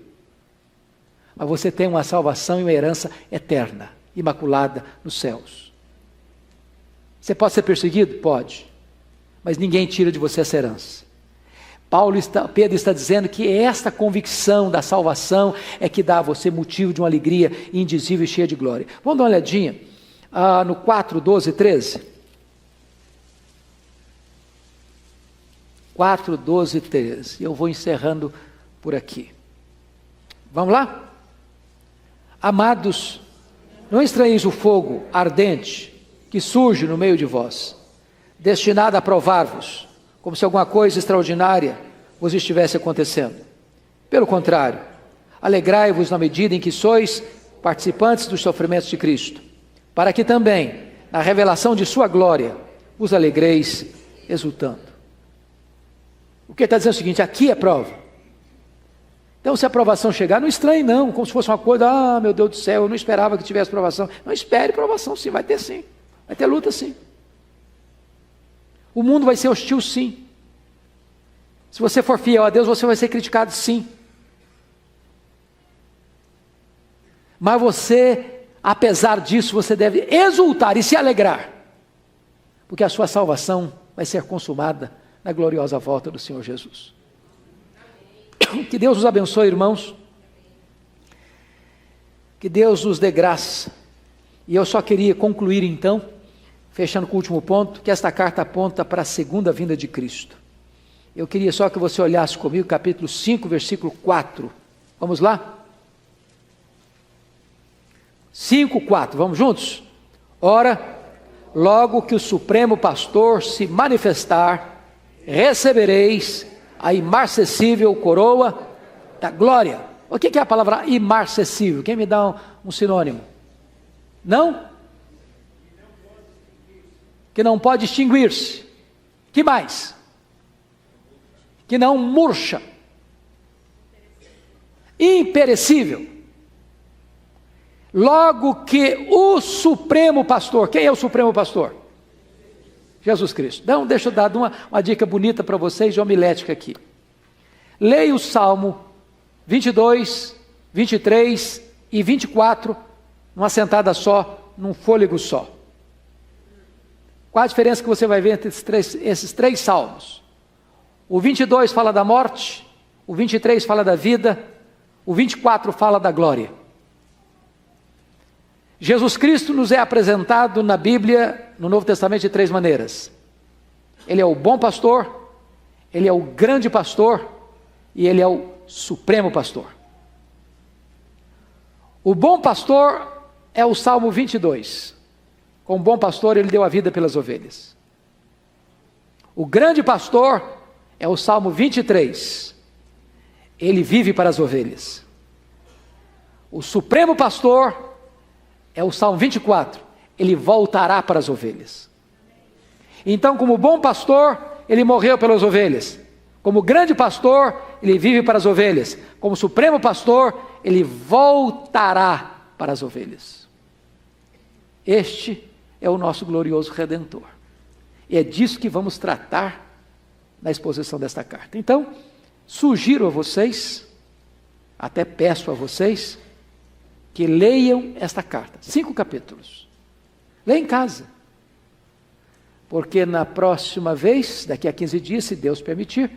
Mas você tem uma salvação e uma herança eterna, imaculada nos céus. Você pode ser perseguido? Pode. Mas ninguém tira de você essa herança. Pedro está dizendo que esta convicção da salvação é que dá a você motivo de uma alegria indizível e cheia de glória. Vamos dar uma olhadinha no 4, 12, 13. 4, 12, 13. Eu vou encerrando por aqui. Vamos lá? Amados, não estranheis o fogo ardente que surge no meio de vós, destinado a provar-vos, como se alguma coisa extraordinária vos estivesse acontecendo. Pelo contrário, alegrai-vos na medida em que sois participantes dos sofrimentos de Cristo, para que também, na revelação de sua glória, vos alegreis exultando. O que ele está dizendo é o seguinte, aqui é prova. Então se a provação chegar, não estranhe não, como se fosse uma coisa, meu Deus do céu, eu não esperava que tivesse provação. Não espere provação sim, vai ter luta sim. O mundo vai ser hostil sim. Se você for fiel a Deus, você vai ser criticado sim. Mas você, apesar disso, você deve exultar e se alegrar, porque a sua salvação vai ser consumada na gloriosa volta do Senhor Jesus. Que Deus os abençoe, irmãos. Que Deus nos dê graça. E eu só queria concluir então, fechando com o último ponto, que esta carta aponta para a segunda vinda de Cristo. Eu queria só que você olhasse comigo, capítulo 5, versículo 4. Vamos lá? 5, 4, vamos juntos? Ora, logo que o Supremo Pastor se manifestar, recebereis a imarcessível coroa da glória. O que é a palavra imarcessível? Quem me dá um sinônimo? Não? Que não pode extinguir-se. Que mais? Que não murcha. Imperecível. Logo que o Supremo Pastor, quem é o Supremo Pastor? Jesus Cristo. Então, deixa eu dar uma dica bonita para vocês de homilética aqui. Leia o Salmo 22, 23 e 24, numa sentada só, num fôlego só. Qual a diferença que você vai ver entre esses três salmos? O 22 fala da morte, o 23 fala da vida, o 24 fala da glória. Jesus Cristo nos é apresentado na Bíblia, no Novo Testamento, de três maneiras. Ele é o bom pastor, ele é o grande pastor e ele é o supremo pastor. O bom pastor é o Salmo 22. Com o bom pastor ele deu a vida pelas ovelhas. O grande pastor é o Salmo 23. Ele vive para as ovelhas. O supremo pastor é o Salmo 24. Ele voltará para as ovelhas. Então, como bom pastor, ele morreu pelas ovelhas. Como grande pastor, ele vive para as ovelhas. Como supremo pastor, ele voltará para as ovelhas. Este é o nosso glorioso Redentor. E é disso que vamos tratar na exposição desta carta. Então, sugiro a vocês, até peço a vocês, que leiam esta carta. 5 capítulos. Leia em casa. Porque na próxima vez, daqui a 15 dias, se Deus permitir,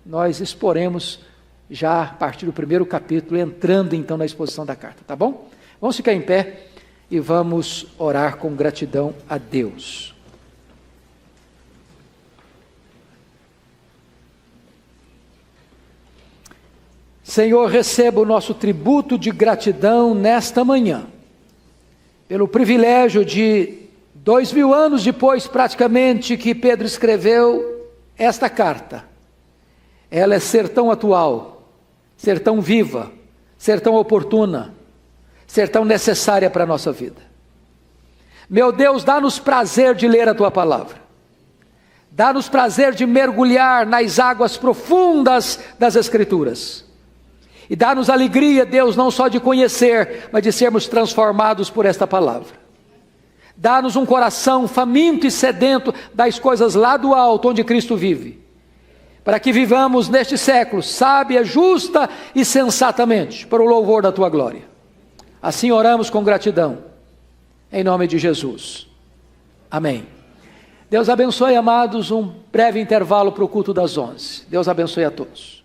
nós exporemos já a partir do primeiro capítulo, entrando então na exposição da carta, tá bom? Vamos ficar em pé e vamos orar com gratidão a Deus. Senhor, receba o nosso tributo de gratidão nesta manhã, pelo privilégio de 2000 anos depois, praticamente, que Pedro escreveu esta carta. Ela é ser tão atual, ser tão viva, ser tão oportuna, ser tão necessária para a nossa vida. Meu Deus, dá-nos prazer de ler a Tua palavra. Dá-nos prazer de mergulhar nas águas profundas das Escrituras. E dá-nos alegria, Deus, não só de conhecer, mas de sermos transformados por esta palavra. Dá-nos um coração faminto e sedento das coisas lá do alto, onde Cristo vive, para que vivamos neste século, sábia, justa e sensatamente, para o louvor da Tua glória. Assim oramos com gratidão, em nome de Jesus. Amém. Deus abençoe, amados, um breve intervalo para o culto das 11. Deus abençoe a todos.